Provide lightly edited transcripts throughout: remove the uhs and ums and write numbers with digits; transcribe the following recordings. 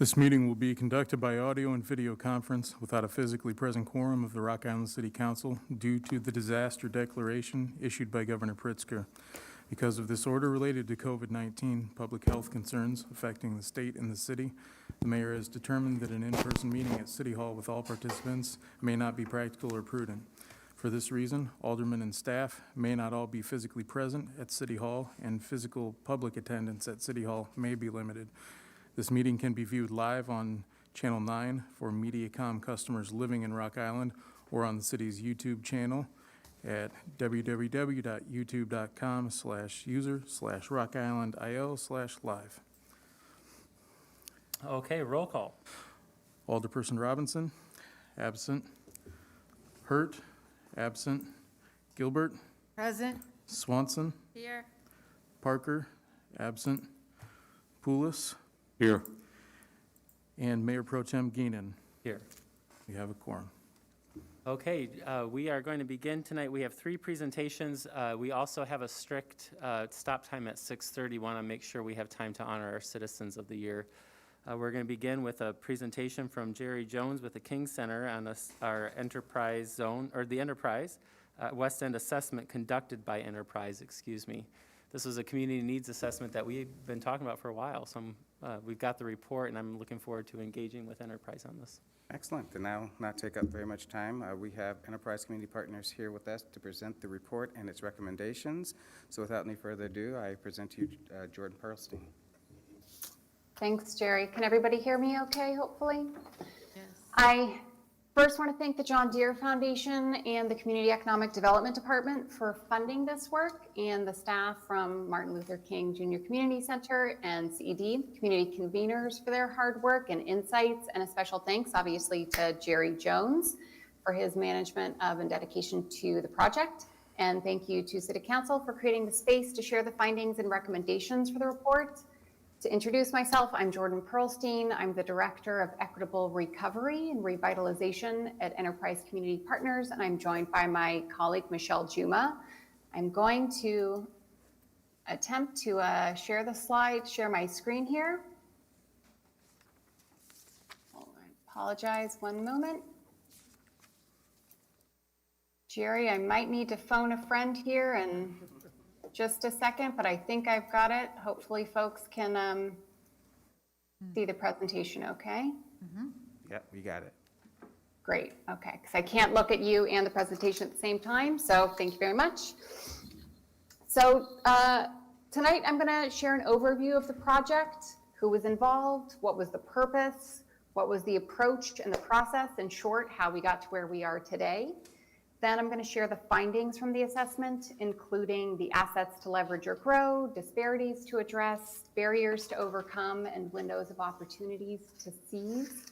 This meeting will be conducted by audio and video conference without a physically present quorum of the Rock Island City Council due to the disaster declaration issued by Governor Pritzker. Because of this order related to COVID-19 public health concerns affecting the state and the city, the mayor has determined that an in-person meeting at City Hall with all participants may not be practical or prudent. For this reason, aldermen and staff may not all be physically present at City Hall, and physical public attendance at City Hall may be limited. This meeting can be viewed live on Channel 9 for Mediacom customers living in Rock Island, or on the city's YouTube channel at www.youtube.com/user/rockislandil/live. Okay, roll call. Alderperson Robinson, absent. Hurt, absent. Gilbert, Present. Swanson, Here. Parker, absent. Poulos, Here. and Mayor Pro Tem Geenan. Here. We have a quorum. Okay, we are going to begin tonight. We have 3 presentations. We also have a strict stop time at 6:30. Want to make sure we have time to honor our Citizens of the Year. We're going to begin with a presentation from Jerry Jones with the King Center on our Enterprise Zone, or the Enterprise, West End assessment conducted by Enterprise, excuse me. This was a community needs assessment that we've been talking about for a while, so we've got the report, and I'm looking forward to engaging with Enterprise on this. Excellent. And now, not take up very much time, we have Enterprise Community Partners here with us to present the report and its recommendations. So without any further ado, I present to you Jordan Pearlstein. Thanks, Jerry. Can everybody hear me okay, hopefully? Yes. I first want to thank the John Deere Foundation and the Community Economic Development Department for funding this work, and the staff from Martin Luther King Jr. Community Center and CED, community conveners, for their hard work and insights, and a special thanks, obviously, to Jerry Jones for his management of and dedication to the project. And thank you to City Council for creating the space to share the findings and recommendations for the report. To introduce myself, I'm Jordan Pearlstein. I'm the Director of Equitable Recovery and Revitalization at Enterprise Community Partners, and I'm joined by my colleague, Michelle Juma. I'm going to attempt to share my screen here. I apologize, one moment. Jerry, I might need to phone a friend here and just a second, but I think I've got it. Hopefully folks can see the presentation okay. Yep, we got it. Great, okay, because I can't look at you and the presentation at the same time, so thank you very much. So tonight I'm gonna share an overview of the project, who was involved, what was the purpose, what was the approach and the process, in short, how we got to where we are today. Then I'm going to share the findings from the assessment, including the assets to leverage or grow, disparities to address, barriers to overcome, and windows of opportunities to seize.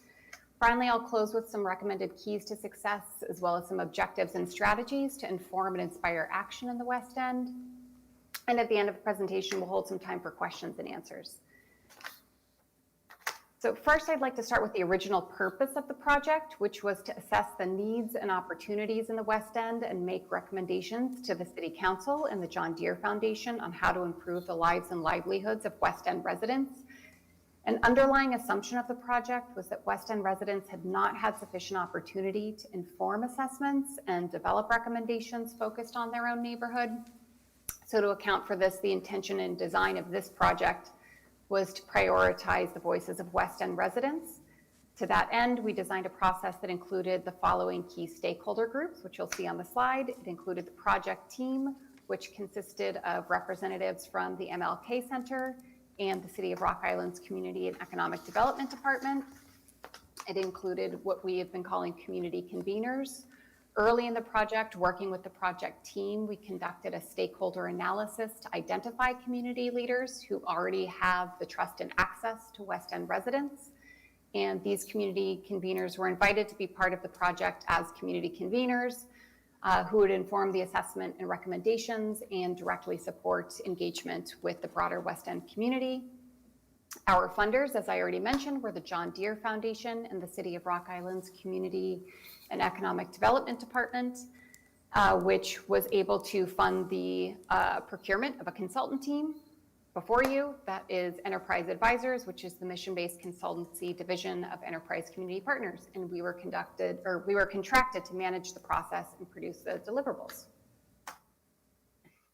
Finally, I'll close with some recommended keys to success, as well as some objectives and strategies to inform and inspire action in the West End. And at the end of the presentation, we'll hold some time for questions and answers. So first, I'd like to start with the original purpose of the project, which was to assess the needs and opportunities in the West End and make recommendations to the City Council and the John Deere Foundation on how to improve the lives and livelihoods of West End residents. An underlying assumption of the project was that West End residents had not had sufficient opportunity to inform assessments and develop recommendations focused on their own neighborhood. So to account for this, the intention and design of this project was to prioritize the voices of West End residents. To that end, we designed a process that included the following key stakeholder groups, which you'll see on the slide. It included the project team, which consisted of representatives from the MLK Center and the City of Rock Island's Community and Economic Development Department. It included what we have been calling community conveners. Early in the project, working with the project team, we conducted a stakeholder analysis to identify community leaders who already have the trust and access to West End residents. And these community conveners were invited to be part of the project as community conveners who would inform the assessment and recommendations and directly support engagement with the broader West End community. Our funders, as I already mentioned, were the John Deere Foundation and the City of Rock Island's Community and Economic Development Department, which was able to fund the procurement of a consultant team before you. That is Enterprise Advisors, which is the mission-based consultancy division of Enterprise Community Partners, and we were contracted to manage the process and produce the deliverables.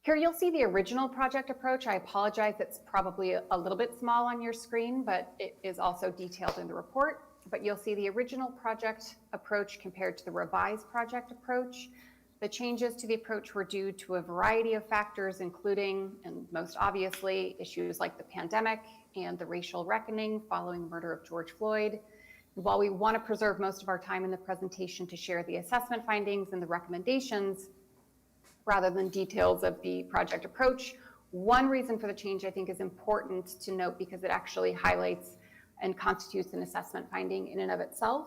Here you'll see the original project approach. I apologize, it's probably a little bit small on your screen, but it is also detailed in the report. But you'll see the original project approach compared to the revised project approach. The changes to the approach were due to a variety of factors, including, and most obviously, issues like the pandemic and the racial reckoning following the murder of George Floyd. While we want to preserve most of our time in the presentation to share the assessment findings and the recommendations, rather than details of the project approach, one reason for the change I think is important to note because it actually highlights and constitutes an assessment finding in and of itself.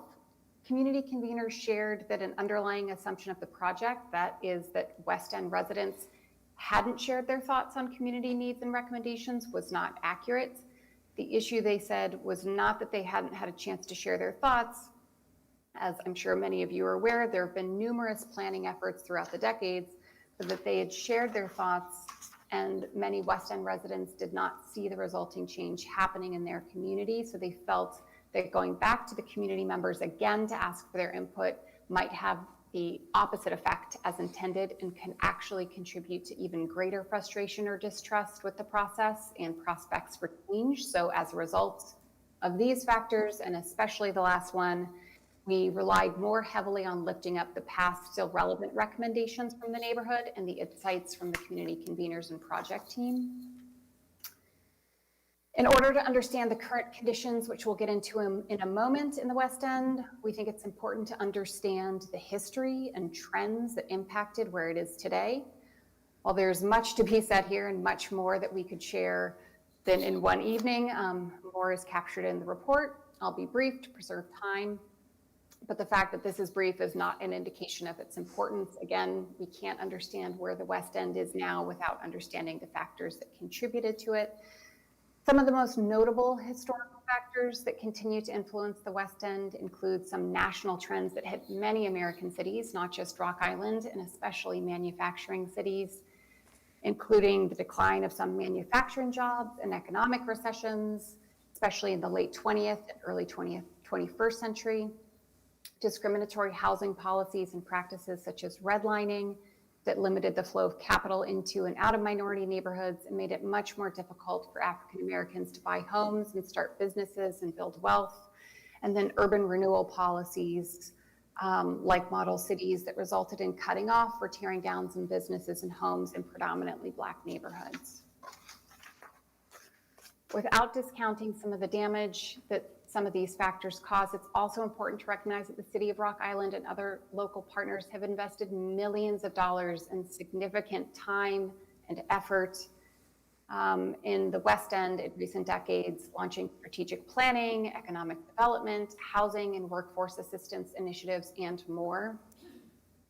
Community conveners shared that an underlying assumption of the project, that is that West End residents hadn't shared their thoughts on community needs and recommendations, was not accurate. The issue, they said, was not that they hadn't had a chance to share their thoughts. As I'm sure many of you are aware, there have been numerous planning efforts throughout the decades so that they had shared their thoughts, and many West End residents did not see the resulting change happening in their community. So they felt that going back to the community members again to ask for their input might have the opposite effect as intended and can actually contribute to even greater frustration or distrust with the process and prospects for change. So as a result of these factors, and especially the last one, we relied more heavily on lifting up the past still relevant recommendations from the neighborhood and the insights from the community conveners and project team. In order to understand the current conditions, which we'll get into in a moment in the West End, we think it's important to understand the history and trends that impacted where it is today. While there's much to be said here and much more that we could share than in one evening, more is captured in the report. I'll be brief to preserve time. But the fact that this is brief is not an indication of its importance. Again, we can't understand where the West End is now without understanding the factors that contributed to it. Some of the most notable historical factors that continue to influence the West End include some national trends that hit many American cities, not just Rock Island, and especially manufacturing cities, including the decline of some manufacturing jobs and economic recessions, especially in the late 20th and early 21st century. Discriminatory housing policies and practices such as redlining that limited the flow of capital into and out of minority neighborhoods and made it much more difficult for African Americans to buy homes and start businesses and build wealth. And then urban renewal policies like model cities that resulted in cutting off or tearing down some businesses and homes in predominantly Black neighborhoods. Without discounting some of the damage that some of these factors cause, it's also important to recognize that the City of Rock Island and other local partners have invested millions of dollars and significant time and effort in the West End in recent decades, launching strategic planning, economic development, housing and workforce assistance initiatives, and more.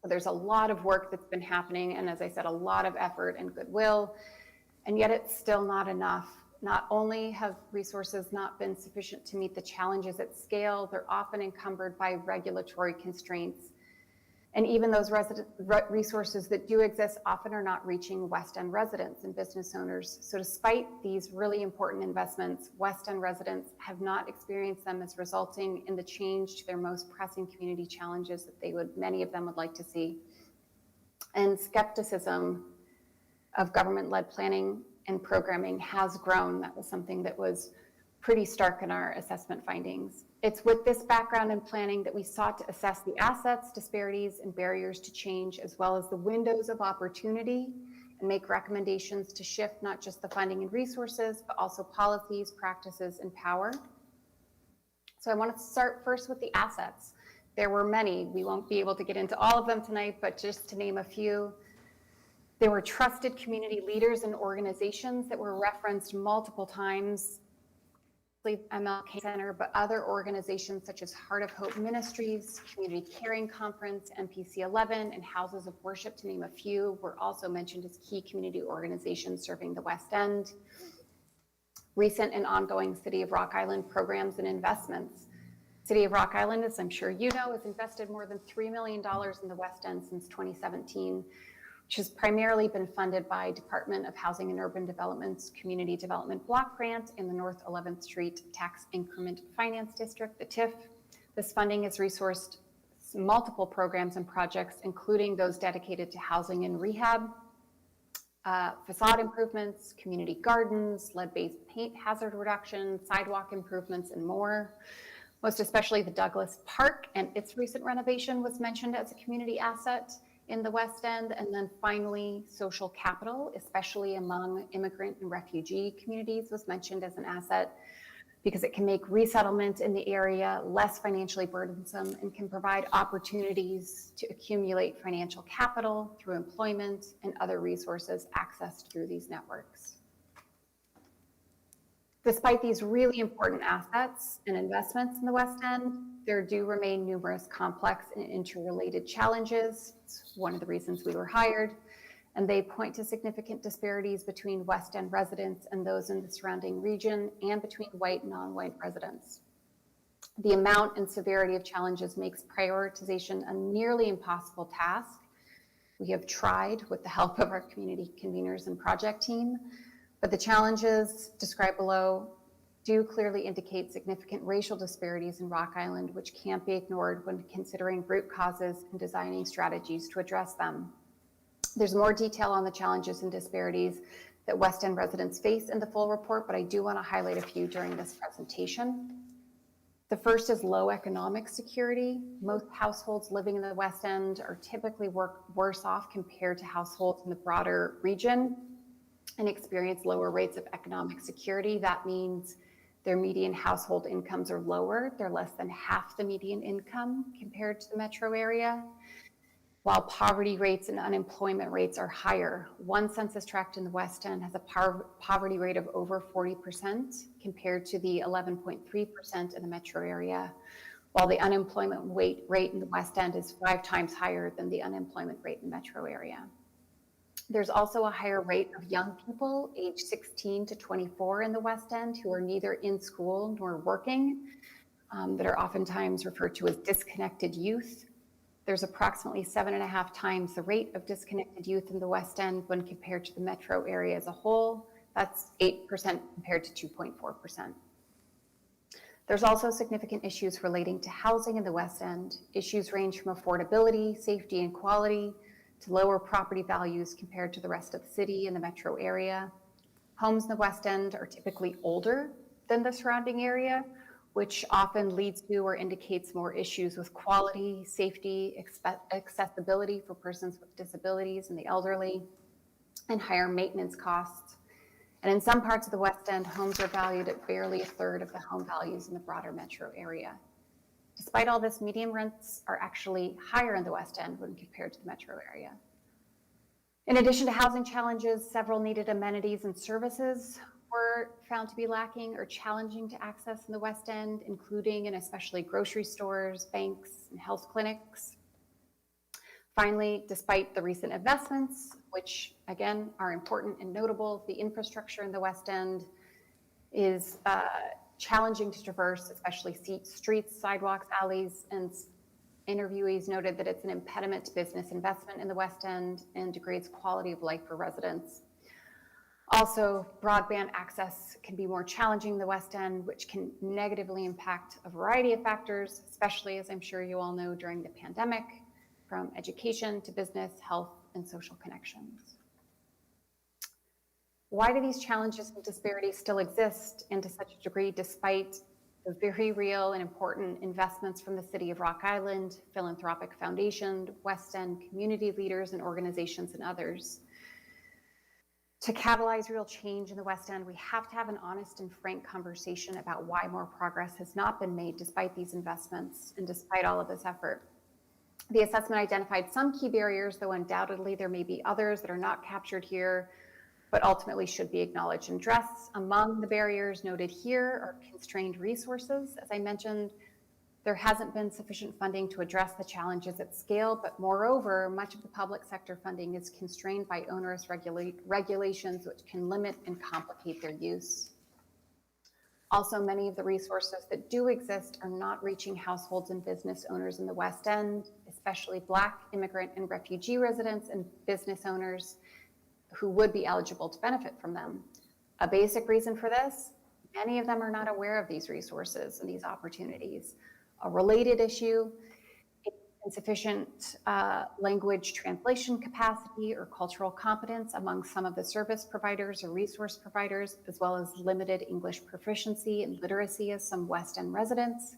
So there's a lot of work that's been happening, and as I said, a lot of effort and goodwill, and yet it's still not enough. Not only have resources not been sufficient to meet the challenges at scale, they're often encumbered by regulatory constraints. And even those resources that do exist often are not reaching West End residents and business owners. So despite these really important investments, West End residents have not experienced them as resulting in the change to their most pressing community challenges that many of them would like to see. And skepticism of government-led planning and programming has grown. That was something that was pretty stark in our assessment findings. It's with this background in planning that we sought to assess the assets, disparities, and barriers to change, as well as the windows of opportunity, and make recommendations to shift not just the funding and resources, but also policies, practices, and power. So I want to start first with the assets. There were many. We won't be able to get into all of them tonight, but just to name a few. There were trusted community leaders and organizations that were referenced multiple times, MLK Center, but other organizations such as Heart of Hope Ministries, Community Caring Conference, MPC 11, and Houses of Worship, to name a few, were also mentioned as key community organizations serving the West End. Recent and ongoing City of Rock Island programs and investments. City of Rock Island, as I'm sure you know, has invested more than $3 million in the West End since 2017, which has primarily been funded by Department of Housing and Urban Development's Community Development Block Grant in the North 11th Street Tax Increment Finance District, the TIF. This funding has resourced multiple programs and projects, including those dedicated to housing and rehab, facade improvements, community gardens, lead-based paint hazard reduction, sidewalk improvements, and more. Most especially the Douglas Park and its recent renovation was mentioned as a community asset in the West End. And then finally, social capital, especially among immigrant and refugee communities, was mentioned as an asset because it can make resettlement in the area less financially burdensome and can provide opportunities to accumulate financial capital through employment and other resources accessed through these networks. Despite these really important assets and investments in the West End, there do remain numerous complex and interrelated challenges. It's one of the reasons we were hired, and they point to significant disparities between West End residents and those in the surrounding region and between white and non-white residents. The amount and severity of challenges makes prioritization a nearly impossible task. We have tried with the help of our community conveners and project team, but the challenges described below do clearly indicate significant racial disparities in Rock Island, which can't be ignored when considering root causes and designing strategies to address them. There's more detail on the challenges and disparities that West End residents face in the full report, but I do want to highlight a few during this presentation. The first is low economic security. Most households living in the West End are typically worse off compared to households in the broader region and experience lower rates of economic security. That means their median household incomes are lower. They're less than half the median income compared to the metro area, while poverty rates and unemployment rates are higher. One census tract in the West End has a poverty rate of over 40% compared to the 11.3% in the metro area, while the unemployment rate in the West End is 5 times higher than the unemployment rate in the metro area. There's also a higher rate of young people aged 16 to 24 in the West End who are neither in school nor working, that are oftentimes referred to as disconnected youth. There's approximately 7.5 times the rate of disconnected youth in the West End when compared to the metro area as a whole. That's 8% compared to 2.4%. There's also significant issues relating to housing in the West End. Issues range from affordability, safety, and quality to lower property values compared to the rest of the city and the metro area. Homes in the West End are typically older than the surrounding area, which often leads to or indicates more issues with quality, safety, accessibility for persons with disabilities and the elderly, and higher maintenance costs. And in some parts of the West End, homes are valued at barely 1/3 of the home values in the broader metro area. Despite all this, median rents are actually higher in the West End when compared to the metro area. In addition to housing challenges, several needed amenities and services were found to be lacking or challenging to access in the West End, including and especially grocery stores, banks, and health clinics. Finally, despite the recent investments, which again are important and notable, the infrastructure in the West End is challenging to traverse, especially streets, sidewalks, alleys, and interviewees noted that it's an impediment to business investment in the West End and degrades quality of life for residents. Also, broadband access can be more challenging in the West End, which can negatively impact a variety of factors, especially, as I'm sure you all know, during the pandemic, from education to business, health, and social connections. Why do these challenges and disparities still exist and to such a degree despite the very real and important investments from the City of Rock Island, Philanthropic Foundation, West End community leaders and organizations and others? To catalyze real change in the West End, we have to have an honest and frank conversation about why more progress has not been made despite these investments and despite all of this effort. The assessment identified some key barriers, though undoubtedly there may be others that are not captured here, but ultimately should be acknowledged and addressed. Among the barriers noted here are constrained resources. As I mentioned, there hasn't been sufficient funding to address the challenges at scale, but moreover, much of the public sector funding is constrained by onerous regulations which can limit and complicate their use. Also, many of the resources that do exist are not reaching households and business owners in the West End, especially Black, immigrant, and refugee residents and business owners who would be eligible to benefit from them. A basic reason for this, many of them are not aware of these resources and these opportunities. A related issue, insufficient language translation capacity or cultural competence among some of the service providers or resource providers, as well as limited English proficiency and literacy of some West End residents.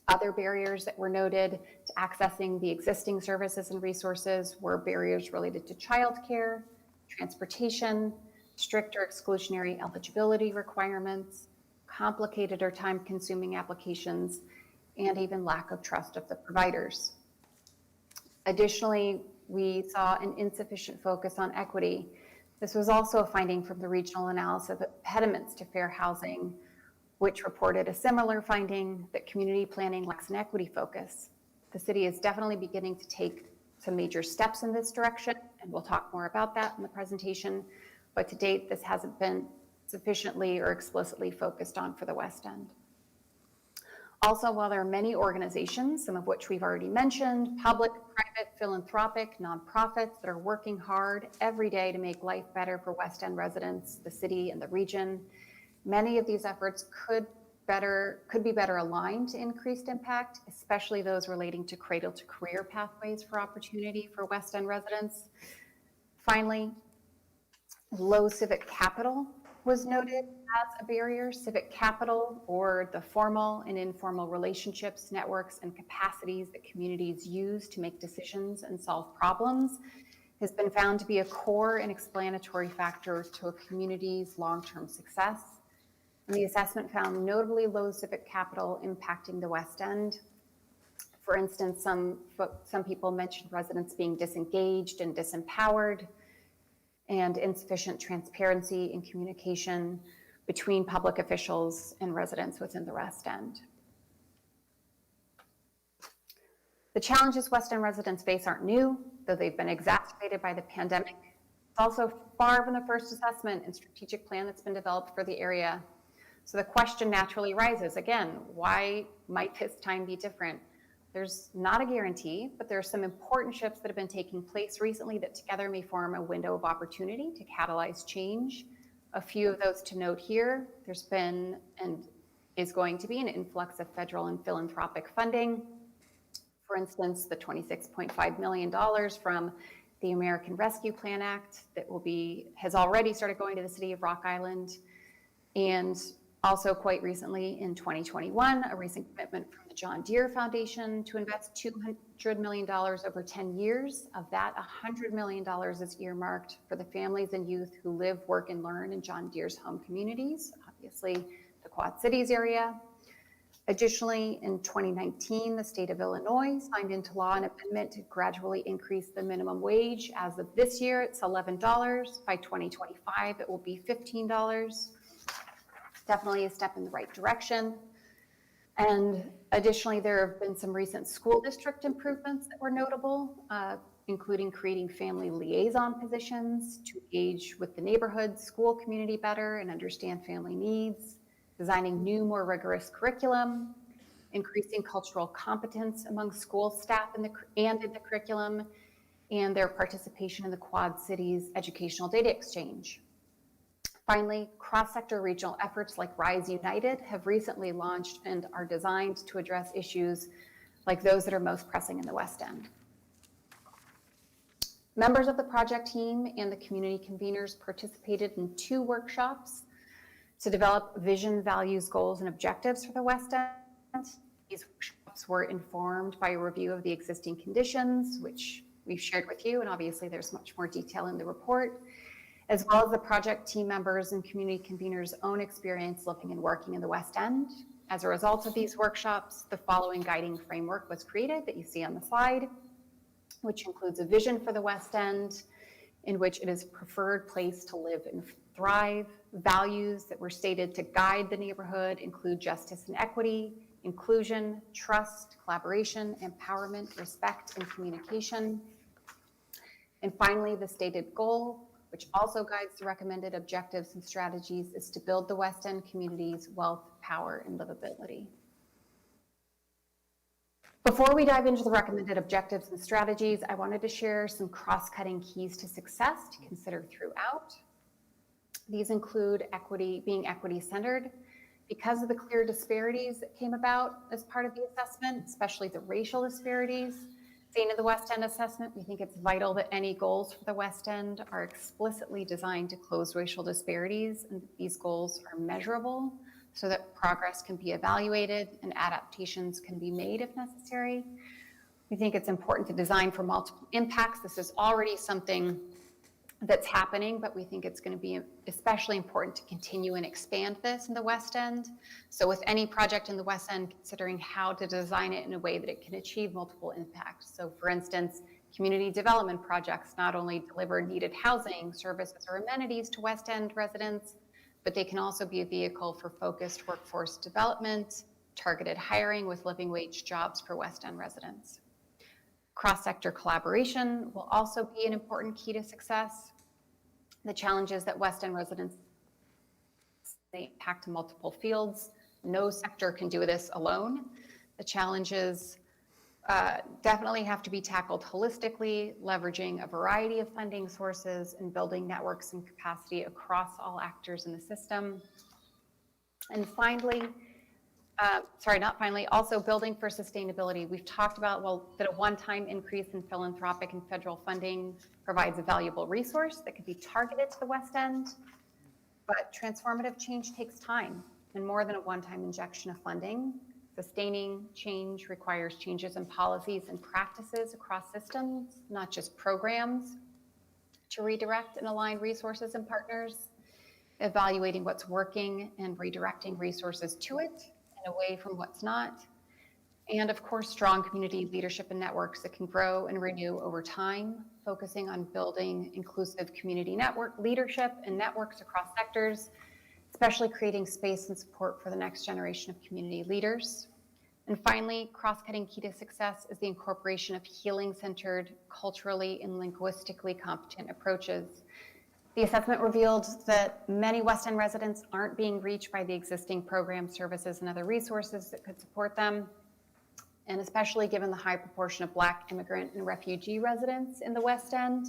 Other barriers that were noted to accessing the existing services and resources were barriers related to childcare, transportation, strict or exclusionary eligibility requirements, complicated or time-consuming applications, and even lack of trust of the providers. Additionally, we saw an insufficient focus on equity. This was also a finding from the regional analysis of impediments to fair housing, which reported a similar finding that community planning lacks an equity focus. The city is definitely beginning to take some major steps in this direction, and we'll talk more about that in the presentation, but to date, this hasn't been sufficiently or explicitly focused on for the West End. Also, while there are many organizations, some of which we've already mentioned, public, private, philanthropic, nonprofits that are working hard every day to make life better for West End residents, the city, and the region, many of these efforts could be better aligned to increased impact, especially those relating to cradle to career pathways for opportunity for West End residents. Finally, low civic capital was noted as a barrier. Civic capital, or the formal and informal relationships, networks, and capacities that communities use to make decisions and solve problems, has been found to be a core and explanatory factor to a community's long-term success. And the assessment found notably low civic capital impacting the West End. For instance, some people mentioned residents being disengaged and disempowered, and insufficient transparency in communication between public officials and residents within the West End. The challenges West End residents face aren't new, though they've been exacerbated by the pandemic. It's also far from the first assessment and strategic plan that's been developed for the area. So the question naturally arises, again, why might this time be different? There's not a guarantee, but there are some important shifts that have been taking place recently that together may form a window of opportunity to catalyze change. A few of those to note here. There's been and is going to be an influx of federal and philanthropic funding. For instance, the $26.5 million from the American Rescue Plan Act that has already started going to the city of Rock Island. And also quite recently in 2021, a recent commitment from the John Deere Foundation to invest $200 million over 10 years. Of that, $100 million is earmarked for the families and youth who live, work, and learn in John Deere's home communities, obviously the Quad Cities area. Additionally, in 2019, the state of Illinois signed into law an amendment to gradually increase the minimum wage. As of this year, it's $11. By 2025, it will be $15. Definitely a step in the right direction. And additionally, there have been some recent school district improvements that were notable, including creating family liaison positions to engage with the neighborhood school community better and understand family needs, designing new, more rigorous curriculum, increasing cultural competence among school staff in the curriculum, and their participation in the Quad Cities educational data exchange. Finally, cross-sector regional efforts like Rise United have recently launched and are designed to address issues like those that are most pressing in the West End. Members of the project team and the community conveners participated in 2 workshops to develop vision, values, goals, and objectives for the West End. These workshops were informed by a review of the existing conditions, which we've shared with you, and obviously there's much more detail in the report, as well as the project team members and community conveners' own experience living and working in the West End. As a result of these workshops, the following guiding framework was created that you see on the slide, which includes a vision for the West End, in which it is a preferred place to live and thrive. Values that were stated to guide the neighborhood include justice and equity, inclusion, trust, collaboration, empowerment, respect, and communication. And finally, the stated goal which also guides the recommended objectives and strategies, is to build the West End community's wealth, power, and livability. Before we dive into the recommended objectives and strategies, I wanted to share some cross-cutting keys to success to consider throughout. These include being equity-centered. Because of the clear disparities that came about as part of the assessment, especially the racial disparities seen in the West End assessment, we think it's vital that any goals for the West End are explicitly designed to close racial disparities, and that these goals are measurable so that progress can be evaluated and adaptations can be made if necessary. We think it's important to design for multiple impacts. This is already something that's happening, but we think it's going to be especially important to continue and expand this in the West End. So with any project in the West End, considering how to design it in a way that it can achieve multiple impacts. So for instance, community development projects not only deliver needed housing, services, or amenities to West End residents, but they can also be a vehicle for focused workforce development, targeted hiring with living wage jobs for West End residents. Cross-sector collaboration will also be an important key to success. The challenges that West End residents they impact multiple fields. No sector can do this alone. The challenges definitely have to be tackled holistically, leveraging a variety of funding sources and building networks and capacity across all actors in the system. And finally, also building for sustainability. We've talked about, that a one-time increase in philanthropic and federal funding provides a valuable resource that could be targeted to the West End, but transformative change takes time, and more than a one-time injection of funding. Sustaining change requires changes in policies and practices across systems, not just programs, to redirect and align resources and partners, evaluating what's working and redirecting resources to it and away from what's not. And of course, strong community leadership and networks that can grow and renew over time, focusing on building inclusive community network leadership and networks across sectors, especially creating space and support for the next generation of community leaders. And finally, cross-cutting key to success is the incorporation of healing-centered, culturally and linguistically competent approaches. The assessment revealed that many West End residents aren't being reached by the existing programs, services, and other resources that could support them. And especially given the high proportion of Black immigrant and refugee residents in the West End,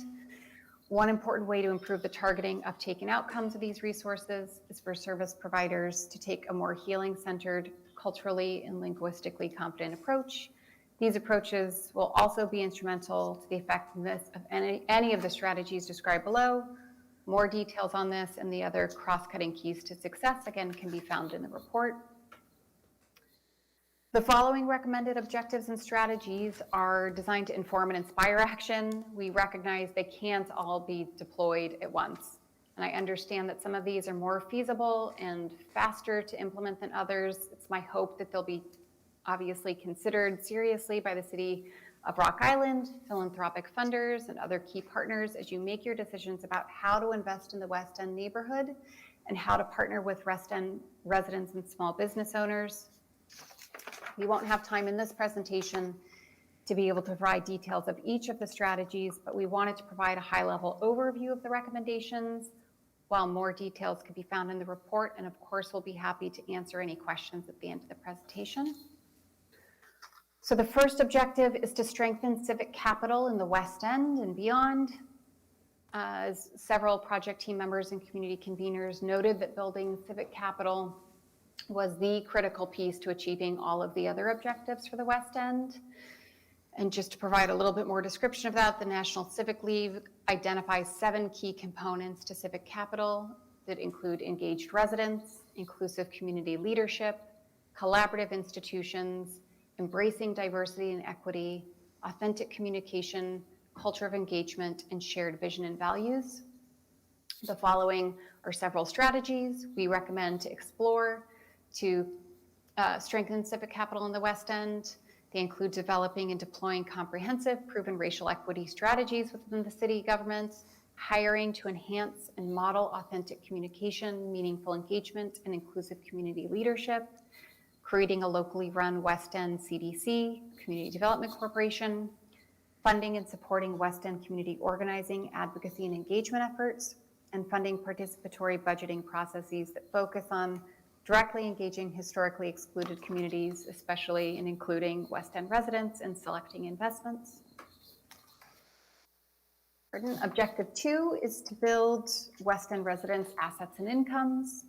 one important way to improve the targeting, uptake, and outcomes of these resources is for service providers to take a more healing-centered, culturally and linguistically competent approach. These approaches will also be instrumental to the effectiveness of any of the strategies described below. More details on this and the other cross-cutting keys to success, again, can be found in the report. The following recommended objectives and strategies are designed to inform and inspire action. We recognize they can't all be deployed at once. And I understand that some of these are more feasible and faster to implement than others. It's my hope that they'll be obviously considered seriously by the City of Rock Island, philanthropic funders, and other key partners as you make your decisions about how to invest in the West End neighborhood and how to partner with West End residents and small business owners. We won't have time in this presentation to be able to provide details of each of the strategies, but we wanted to provide a high-level overview of the recommendations, while more details can be found in the report, and of course, we'll be happy to answer any questions at the end of the presentation. So the first objective is to strengthen civic capital in the West End and beyond. As several project team members and community conveners noted, that building civic capital was the critical piece to achieving all of the other objectives for the West End. And just to provide a little bit more description of that, the National Civic League identifies 7 key components to civic capital that include engaged residents, inclusive community leadership, collaborative institutions, embracing diversity and equity, authentic communication, culture of engagement, and shared vision and values. The following are several strategies we recommend to explore to strengthen civic capital in the West End. They include developing and deploying comprehensive, proven racial equity strategies within the city government, hiring to enhance and model authentic communication, meaningful engagement, and inclusive community leadership, creating a locally run West End CDC, Community Development Corporation, funding and supporting West End community organizing, advocacy, and engagement efforts, and funding participatory budgeting processes that focus on directly engaging historically excluded communities, especially in including West End residents and selecting investments. Objective 2 is to build West End residents' assets and incomes.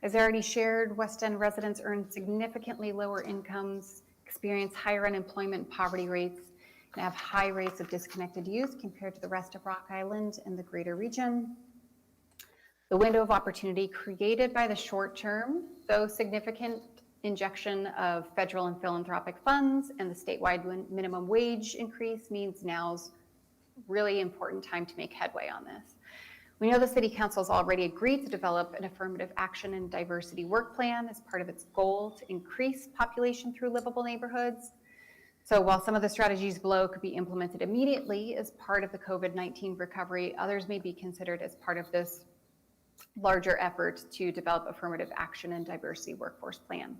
As already shared, West End residents earn significantly lower incomes, experience higher unemployment and poverty rates, and have high rates of disconnected youth compared to the rest of Rock Island and the greater region. The window of opportunity created by the short-term, though significant, injection of federal and philanthropic funds and the statewide minimum wage increase means now's really important time to make headway on this. We know the City Council has already agreed to develop an affirmative action and diversity work plan as part of its goal to increase population through livable neighborhoods. So while some of the strategies below could be implemented immediately as part of the COVID-19 recovery, others may be considered as part of this larger effort to develop affirmative action and diversity workforce plan.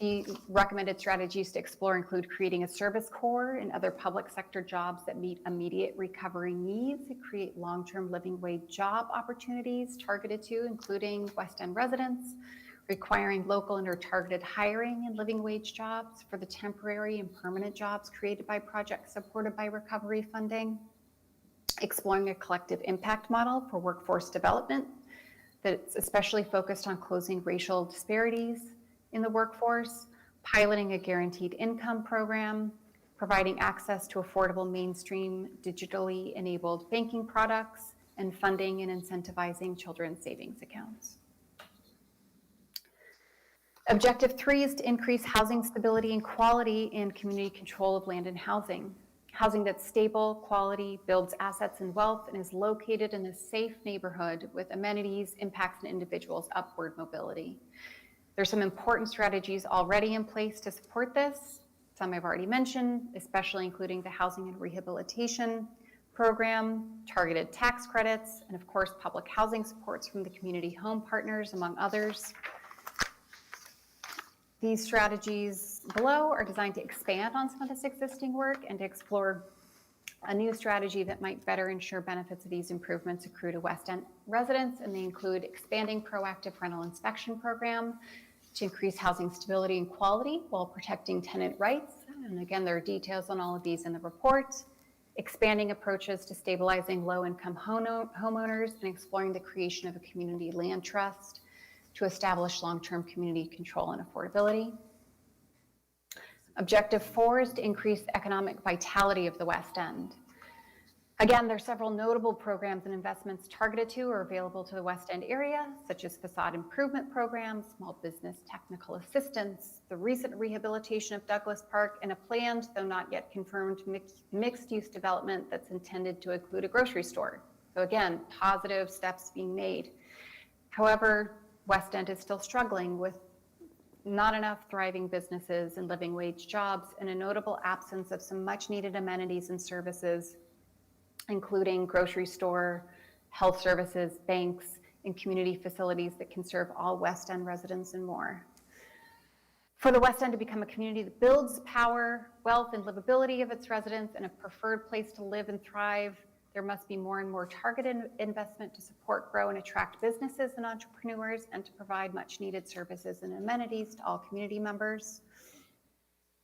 The recommended strategies to explore include creating a service corps and other public sector jobs that meet immediate recovery needs and create long-term living wage job opportunities targeted to including West End residents, requiring local and or targeted hiring and living wage jobs for the temporary and permanent jobs created by projects supported by recovery funding, exploring a collective impact model for workforce development that's especially focused on closing racial disparities in the workforce, piloting a guaranteed income program, providing access to affordable mainstream digitally enabled banking products, and funding and incentivizing children's savings accounts. Objective 3 is to increase housing stability and quality and community control of land and housing. Housing that's stable, quality, builds assets and wealth, and is located in a safe neighborhood with amenities, impacts on individuals' upward mobility. There's some important strategies already in place to support this. Some I've already mentioned, especially including the Housing and Rehabilitation Program, targeted tax credits, and of course, public housing supports from the community home partners, among others. These strategies below are designed to expand on some of this existing work and to explore a new strategy that might better ensure benefits of these improvements accrue to West End residents, and they include expanding proactive rental inspection program to increase housing stability and quality while protecting tenant rights. And again, there are details on all of these in the report. Expanding approaches to stabilizing low-income homeowners and exploring the creation of a community land trust to establish long-term community control and affordability. Objective 4 is to increase the economic vitality of the West End. Again, there are several notable programs and investments targeted to or available to the West End area, such as facade improvement programs, small business technical assistance, the recent rehabilitation of Douglas Park, and a planned, though not yet confirmed, mixed-use development that's intended to include a grocery store. So again, positive steps being made. However, West End is still struggling with not enough thriving businesses and living wage jobs, and a notable absence of some much needed amenities and services, including grocery store, health services, banks, and community facilities that can serve all West End residents and more. For the West End to become a community that builds power, wealth, and livability of its residents and a preferred place to live and thrive, there must be more and more targeted investment to support, grow, and attract businesses and entrepreneurs, and to provide much needed services and amenities to all community members.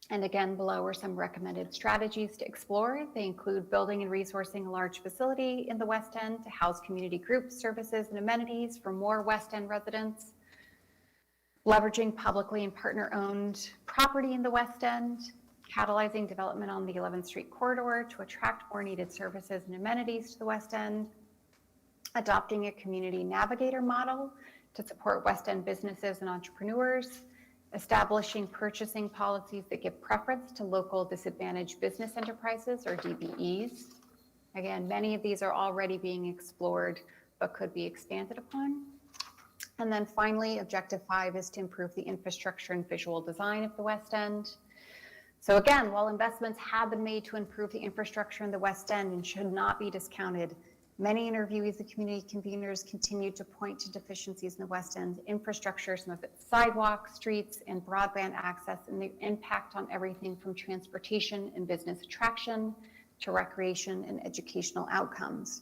And again, below are some recommended strategies to explore. They include building and resourcing a large facility in the West End to house community groups, services, and amenities for more West End residents, leveraging publicly and partner-owned property in the West End, catalyzing development on the 11th Street corridor to attract more needed services and amenities to the West End, adopting a community navigator model to support West End businesses and entrepreneurs, establishing purchasing policies that give preference to local disadvantaged business enterprises, or DBEs. Again, many of these are already being explored, but could be expanded upon. And then finally, Objective 5 is to improve the infrastructure and visual design of the West End. So again, while investments have been made to improve the infrastructure in the West End and should not be discounted, many interviewees and community conveners continue to point to deficiencies in the West End infrastructure, some of its sidewalks, streets, and broadband access, and the impact on everything from transportation and business attraction to recreation and educational outcomes.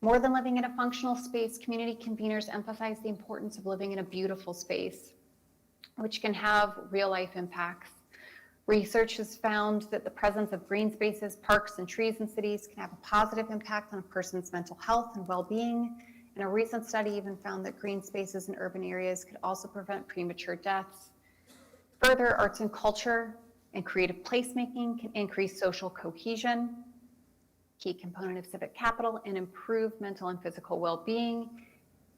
More than living in a functional space, community conveners emphasize the importance of living in a beautiful space, which can have real-life impacts. Research has found that the presence of green spaces, parks, and trees in cities can have a positive impact on a person's mental health and well-being. And a recent study even found that green spaces in urban areas could also prevent premature deaths. Further, arts and culture and creative placemaking can increase social cohesion, key component of civic capital, and improve mental and physical well-being,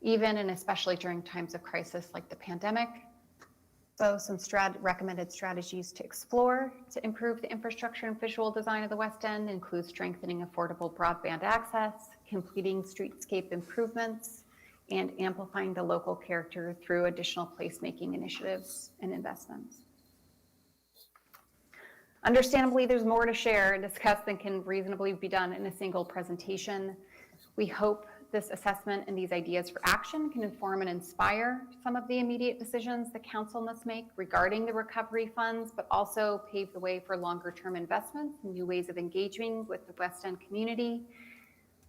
even and especially during times of crisis like the pandemic. So some recommended strategies to explore to improve the infrastructure and visual design of the West End include strengthening affordable broadband access, completing streetscape improvements, and amplifying the local character through additional placemaking initiatives and investments. Understandably, there's more to share and discuss than can reasonably be done in a single presentation. We hope this assessment and these ideas for action can inform and inspire some of the immediate decisions the council must make regarding the recovery funds, but also pave the way for longer-term investments and new ways of engaging with the West End community.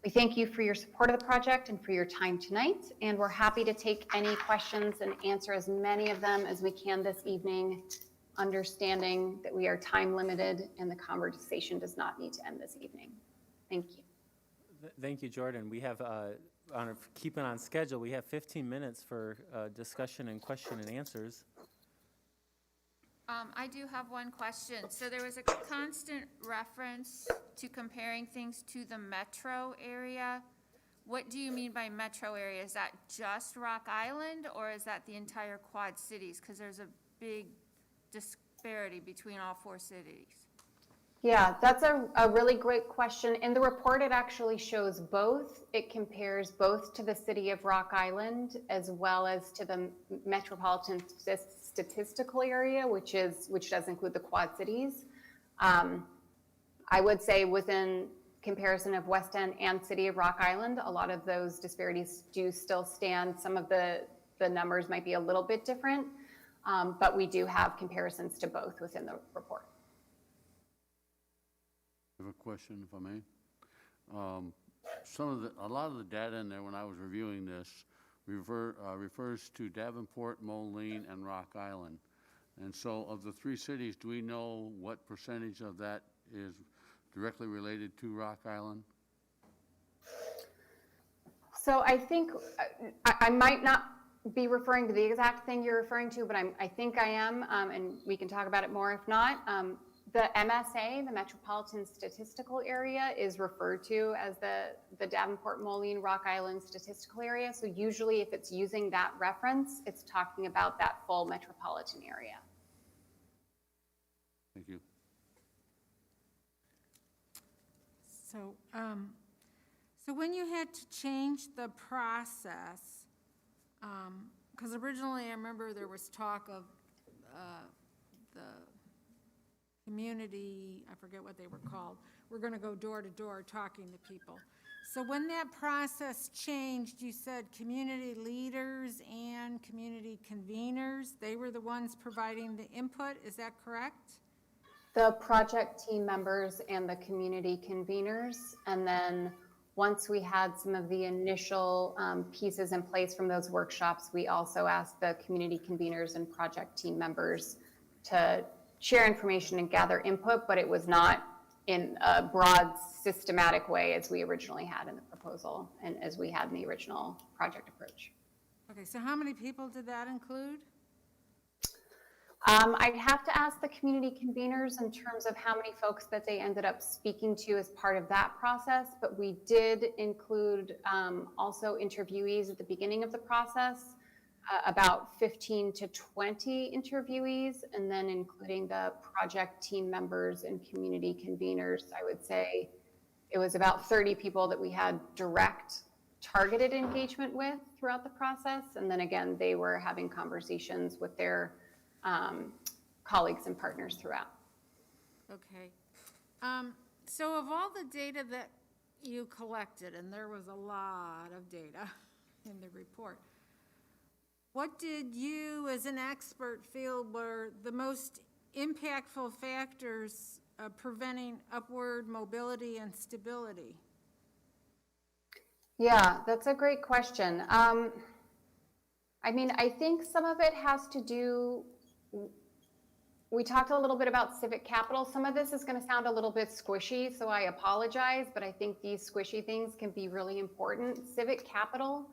We thank you for your support of the project and for your time tonight, and we're happy to take any questions and answer as many of them as we can this evening, understanding that we are time limited and the conversation does not need to end this evening. Thank you. Thank you, Jordan. We have, keeping on schedule, we have 15 minutes for discussion and question and answers. I do have one question. So there was a constant reference to comparing things to the metro area. What do you mean by metro area? Is that just Rock Island, or is that the entire Quad Cities? Because there's a big disparity between all 4 cities. Yeah, that's a really great question. In the report, it actually shows both. It compares both to the city of Rock Island as well as to the metropolitan statistical area, which does include the Quad Cities. I would say within comparison of West End and city of Rock Island, a lot of those disparities do still stand. Some of the numbers might be a little bit different, but we do have comparisons to both within the report. I have a question, if I may. A lot of the data in there, when I was reviewing this, refers to Davenport, Moline, and Rock Island. And so, of the 3 cities, do we know what percentage of that is directly related to Rock Island? So I think I might not be referring to the exact thing you're referring to, but I think I am, and we can talk about it more if not. The MSA, the Metropolitan Statistical Area, is referred to as the Davenport, Moline, Rock Island Statistical Area. So usually if it's using that reference, it's talking about that full metropolitan area. Thank you. So when you had to change the process, because originally I remember there was talk of the community, I forget what they were called, we're going to go door to door talking to people. So when that process changed, you said community leaders and community conveners, they were the ones providing the input, is that correct? The project team members and the community conveners, and then once we had some of the initial pieces in place from those workshops, we also asked the community conveners and project team members to share information and gather input, but it was not in a broad, systematic way as we originally had in the proposal and as we had in the original project approach. Okay, so how many people did that include? I'd have to ask the community conveners in terms of how many folks that they ended up speaking to as part of that process, but we did include also interviewees at the beginning of the process, about 15 to 20 interviewees, and then including the project team members and community conveners, I would say it was about 30 people that we had direct targeted engagement with throughout the process. And then again, they were having conversations with their colleagues and partners throughout. Okay. So of all the data that you collected, and there was a lot of data in the report, what did you as an expert feel were the most impactful factors preventing upward mobility and stability? Yeah, that's a great question. I mean, I think some of it has to do, we talked a little bit about civic capital. Some of this is going to sound a little bit squishy, so I apologize, but I think these squishy things can be really important. Civic capital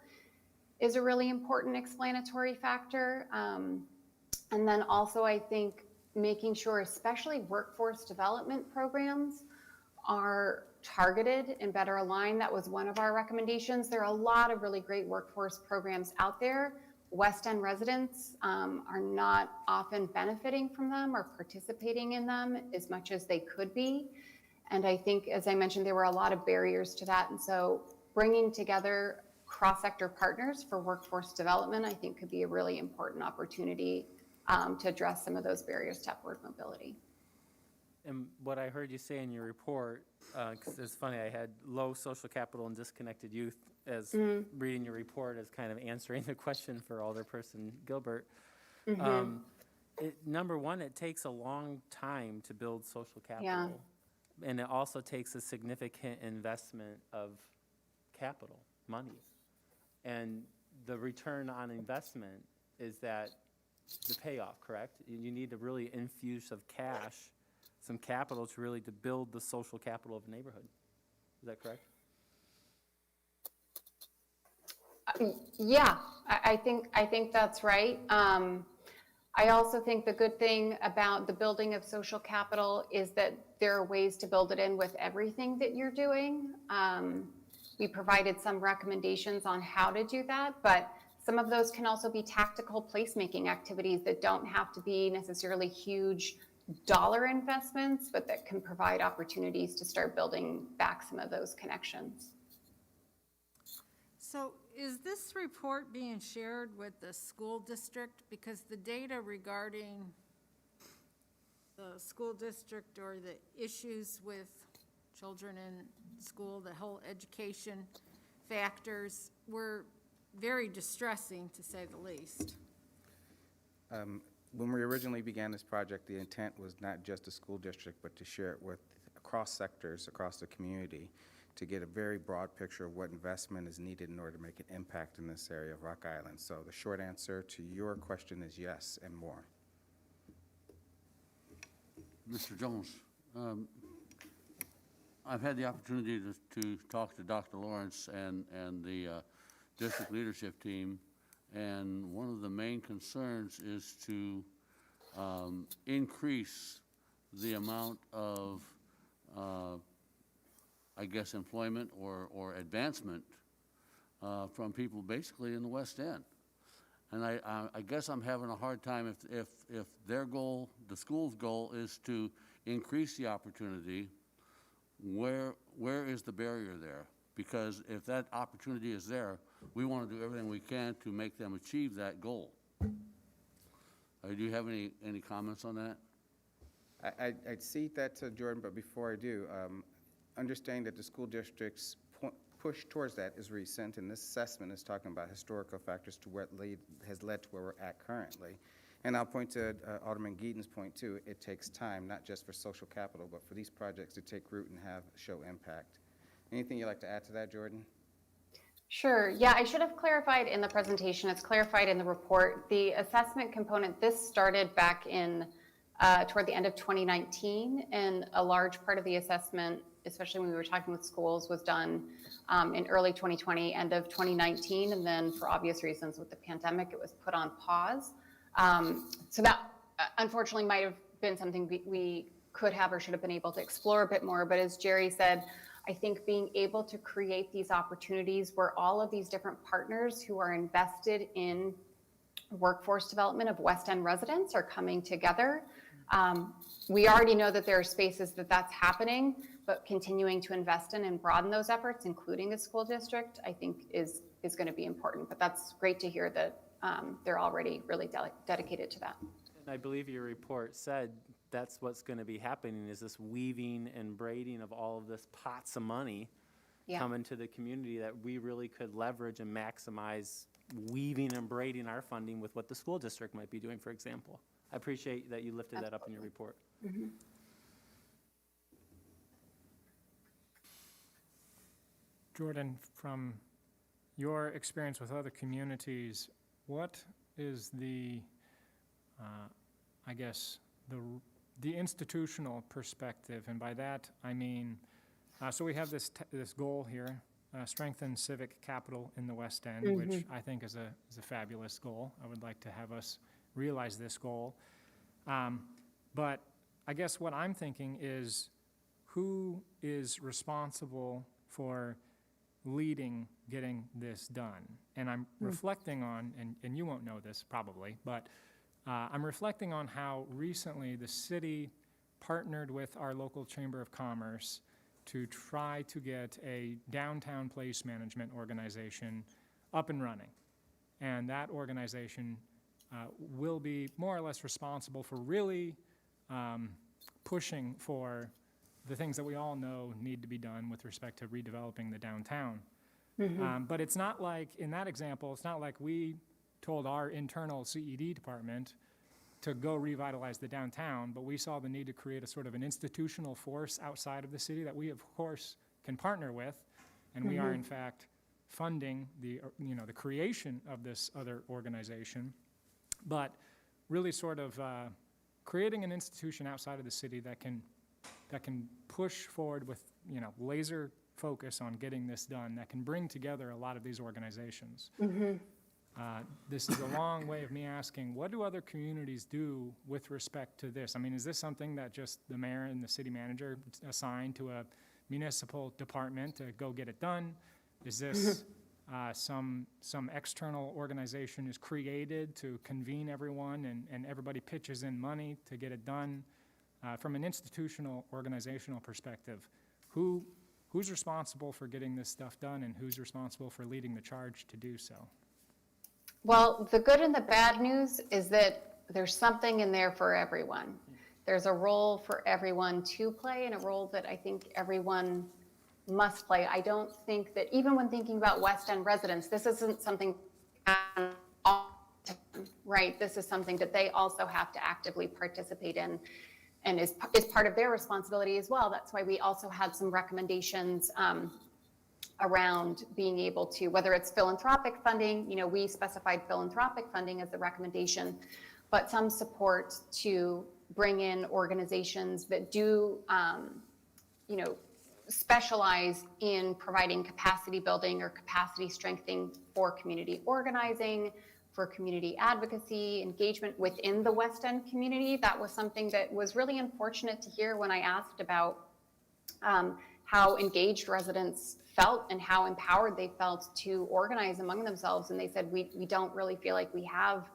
is a really important explanatory factor. And then also I think making sure, especially workforce development programs, are targeted and better aligned. That was one of our recommendations. There are a lot of really great workforce programs out there. West End residents are not often benefiting from them or participating in them as much as they could be. And I think, as I mentioned, there were a lot of barriers to that. And so bringing together cross-sector partners for workforce development, I think, could be a really important opportunity to address some of those barriers to upward mobility. And what I heard you say in your report, because it's funny, I had low social capital and disconnected youth as reading your report as kind of answering the question for Alderperson Gilbert. Number one, it takes a long time to build social capital. Yeah. And it also takes a significant investment of capital, money. And the return on investment is that the payoff, correct? You need to really infuse of cash, some capital to really to build the social capital of a neighborhood. Is that correct? Yeah, I think that's right. I also think the good thing about the building of social capital is that there are ways to build it in with everything that you're doing. We provided some recommendations on how to do that, but some of those can also be tactical placemaking activities that don't have to be necessarily huge dollar investments, but that can provide opportunities to start building back some of those connections. So is this report being shared with the school district? Because the data regarding the school district or the issues with children in school, the whole education factors, were very distressing, to say the least. When we originally began this project, the intent was not just the school district, but to share it with across sectors, across the community, to get a very broad picture of what investment is needed in order to make an impact in this area of Rock Island. So the short answer to your question is yes, and more. Mr. Jones, I've had the opportunity to talk to Dr. Lawrence and the district leadership team, and one of the main concerns is to increase the amount of, I guess, employment or advancement from people basically in the West End. And I guess I'm having a hard time if their goal, the school's goal, is to increase the opportunity, where is the barrier there? Because if that opportunity is there, we want to do everything we can to make them achieve that goal. Do you have any comments on that? I'd cede that to Jordan, but before I do, understanding that the school district's push towards that is recent, and this assessment is talking about historical factors to what has led to where we're at currently. And I'll point to Alderman Geaton's point too. It takes time, not just for social capital, but for these projects to take root and show impact. Anything you'd like to add to that, Jordan? Sure. Yeah, I should have clarified in the presentation. It's clarified in the report. The assessment component, this started back in toward the end of 2019, and a large part of the assessment, especially when we were talking with schools, was done in early 2020, end of 2019, and then for obvious reasons with the pandemic, it was put on pause. So that unfortunately might have been something we could have or should have been able to explore a bit more, but as Jerry said, I think being able to create these opportunities where all of these different partners who are invested in workforce development of West End residents are coming together. We already know that there are spaces that's happening, but continuing to invest in and broaden those efforts, including a school district, I think is going to be important. But that's great to hear that they're already really dedicated to that. And I believe your report said that's what's going to be happening, is this weaving and braiding of all of this pots of money coming to the community that we really could leverage and maximize weaving and braiding our funding with what the school district might be doing, for example. I appreciate that you lifted that up in your report. Jordan, from your experience with other communities, what is the, I guess, the institutional perspective? And by that, I mean, so we have this goal here, strengthen civic capital in the West End, which I think is a fabulous goal. I would like to have us realize this goal. But I guess what I'm thinking is, who is responsible for leading getting this done? And I'm reflecting on, and you won't know this probably, but I'm reflecting on how recently the city partnered with our local Chamber of Commerce to try to get a downtown place management organization up and running. And that organization will be more or less responsible for really pushing for the things that we all know need to be done with respect to redeveloping the downtown. But it's not like, in that example, it's not like we told our internal CED department to go revitalize the downtown, but we saw the need to create a sort of an institutional force outside of the city that we, of course, can partner with, and we are, in fact, funding the creation of this other organization, but really sort of creating an institution outside of the city that can push forward with, laser focus on getting this done, that can bring together a lot of these organizations. This is a long way of me asking, what do other communities do with respect to this? I mean, is this something that just the mayor and the city manager assign to a municipal department to go get it done? Is this some external organization is created to convene everyone and everybody pitches in money to get it done? From an institutional, organizational perspective, who's responsible for getting this stuff done, and who's responsible for leading the charge to do so? Well, the good and the bad news is that there's something in there for everyone. There's a role for everyone to play, and a role that I think everyone must play. I don't think that, even when thinking about West End residents, this isn't something, right? This is something that they also have to actively participate in, and is part of their responsibility as well. That's why we also had some recommendations around being able to, whether it's philanthropic funding, we specified philanthropic funding as the recommendation, but some support to bring in organizations that do, specialize in providing capacity building or capacity strengthening for community organizing, for community advocacy, engagement within the West End community. That was something that was really unfortunate to hear when I asked about how engaged residents felt and how empowered they felt to organize among themselves. And they said, we don't really feel like we have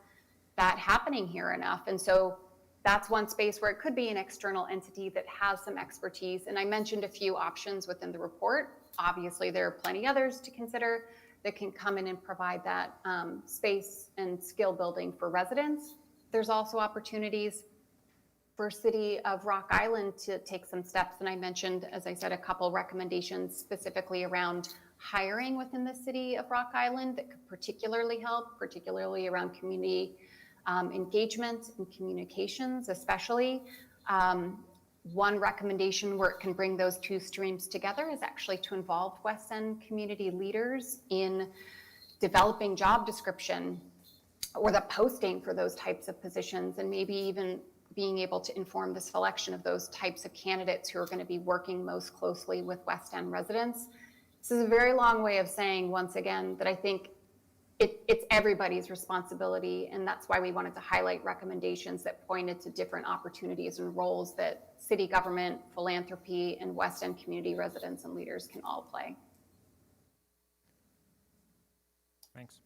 that happening here enough. And so that's one space where it could be an external entity that has some expertise. And I mentioned a few options within the report. Obviously, there are plenty others to consider that can come in and provide that space and skill building for residents. There's also opportunities for City of Rock Island to take some steps. And I mentioned, as I said, a couple recommendations specifically around hiring within the City of Rock Island that could particularly help, particularly around community engagement and communications, especially. One recommendation where it can bring those two streams together is actually to involve West End community leaders in developing job description or the posting for those types of positions, and maybe even being able to inform the selection of those types of candidates who are going to be working most closely with West End residents. This is a very long way of saying, once again, that I think it's everybody's responsibility, and that's why we wanted to highlight recommendations that pointed to different opportunities and roles that city government, philanthropy, and West End community residents and leaders can all play. Thanks.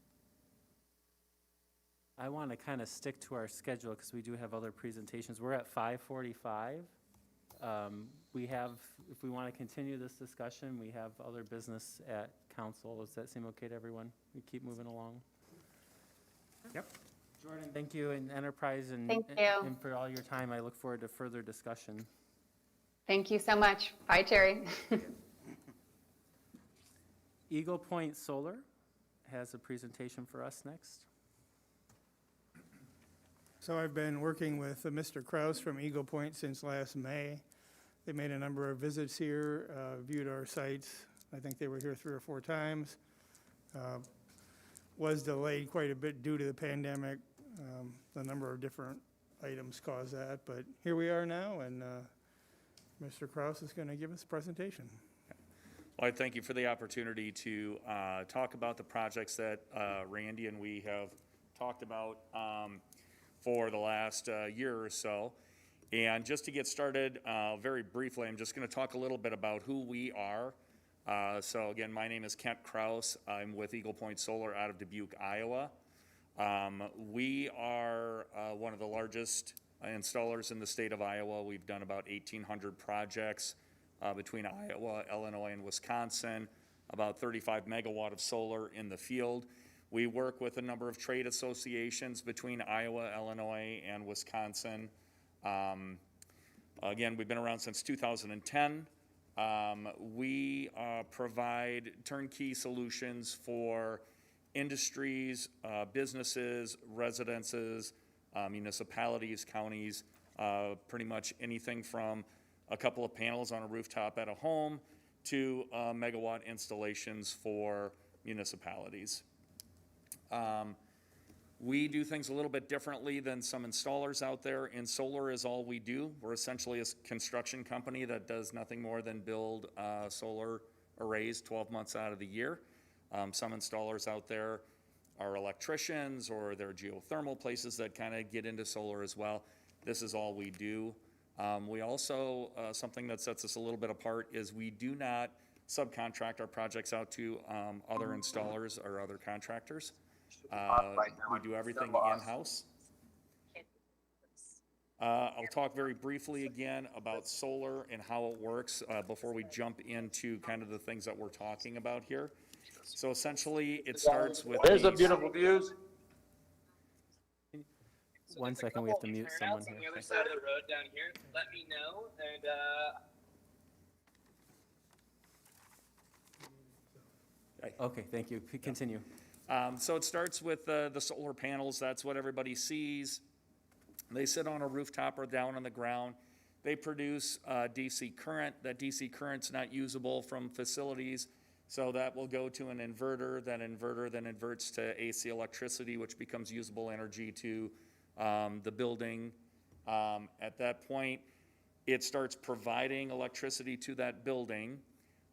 I want to kind of stick to our schedule because we do have other presentations. We're at 5:45. We have, if we want to continue this discussion, we have other business at council. Does that seem okay to everyone? We keep moving along. Yep. Jordan, thank you, and Enterprise, and Thank you. and for all your time. I look forward to further discussion. Thank you so much. Bye, Terry. Eagle Point Solar has a presentation for us next. So I've been working with Mr. Kraus from Eagle Point since last May. They made a number of visits here, viewed our sites, I think they were here 3 or 4 times. Was delayed quite a bit due to the pandemic. A number of different items caused that, but here we are now, and Mr. Kraus is going to give us a presentation. Well, I thank you for the opportunity to talk about the projects that Randy and we have talked about for the last year or so. And just to get started, very briefly, I'm just going to talk a little bit about who we are. So again, my name is Kent Kraus. I'm with Eagle Point Solar out of Dubuque, Iowa. We are one of the largest installers in the state of Iowa. We've done about 1,800 projects between Iowa, Illinois, and Wisconsin, about 35 megawatt of solar in the field. We work with a number of trade associations between Iowa, Illinois, and Wisconsin. Again, we've been around since 2010. We provide turnkey solutions for industries, businesses, residences, municipalities, counties, pretty much anything from a couple of panels on a rooftop at a home to megawatt installations for municipalities. We do things a little bit differently than some installers out there. In solar is all we do. We're essentially a construction company that does nothing more than build solar arrays 12 months out of the year. Some installers out there are electricians, or they're geothermal places that kind of get into solar as well. This is all we do. We also, something that sets us a little bit apart is we do not subcontract our projects out to other installers or other contractors. We do everything in-house. I'll talk very briefly again about solar and how it works before we jump into kind of the things that we're talking about here. So essentially, it starts with There's the beautiful views. 1 second, we have to mute someone here. On the other side of the road down here, let me know, and Okay, thank you. Continue. So it starts with the solar panels. That's what everybody sees. They sit on a rooftop or down on the ground. They produce DC current. That DC current's not usable from facilities, so that will go to an inverter. That inverter then inverts to AC electricity, which becomes usable energy to the building. At that point, it starts providing electricity to that building.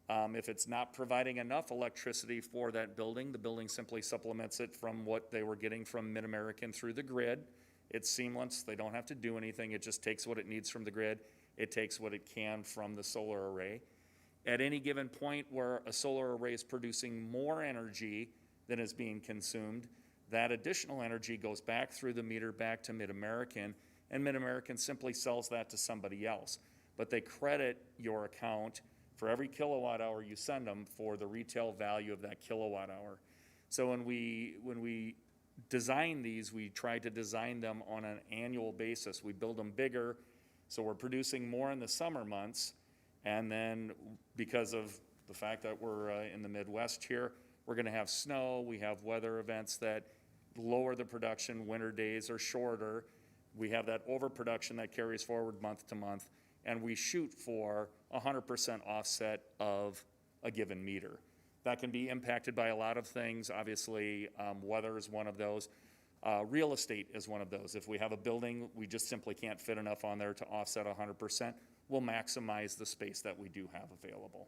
If it's not providing enough electricity for that building, the building simply supplements it from what they were getting from Mid-American through the grid. It's seamless. They don't have to do anything. It just takes what it needs from the grid. It takes what it can from the solar array. At any given point where a solar array is producing more energy than is being consumed, that additional energy goes back through the meter back to Mid-American, and Mid-American simply sells that to somebody else. But they credit your account for every kilowatt hour you send them for the retail value of that kilowatt hour. So when we design these, we try to design them on an annual basis. We build them bigger, so we're producing more in the summer months, and then because of the fact that we're in the Midwest here, we're gonna have snow, we have weather events that lower the production, winter days are shorter, we have that overproduction that carries forward month to month, and we shoot for 100% offset of a given meter. That can be impacted by a lot of things. Obviously, weather is one of those. Real estate is one of those. If we have a building, we just simply can't fit enough on there to offset 100%. We'll maximize the space that we do have available.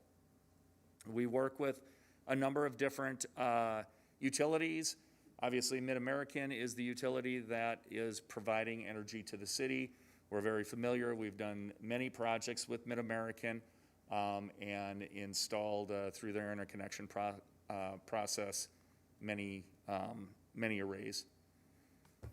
We work with a number of different utilities. Obviously, Mid-American is the utility that is providing energy to the city. We're very familiar. We've done many projects with Mid-American and installed through their interconnection process many arrays.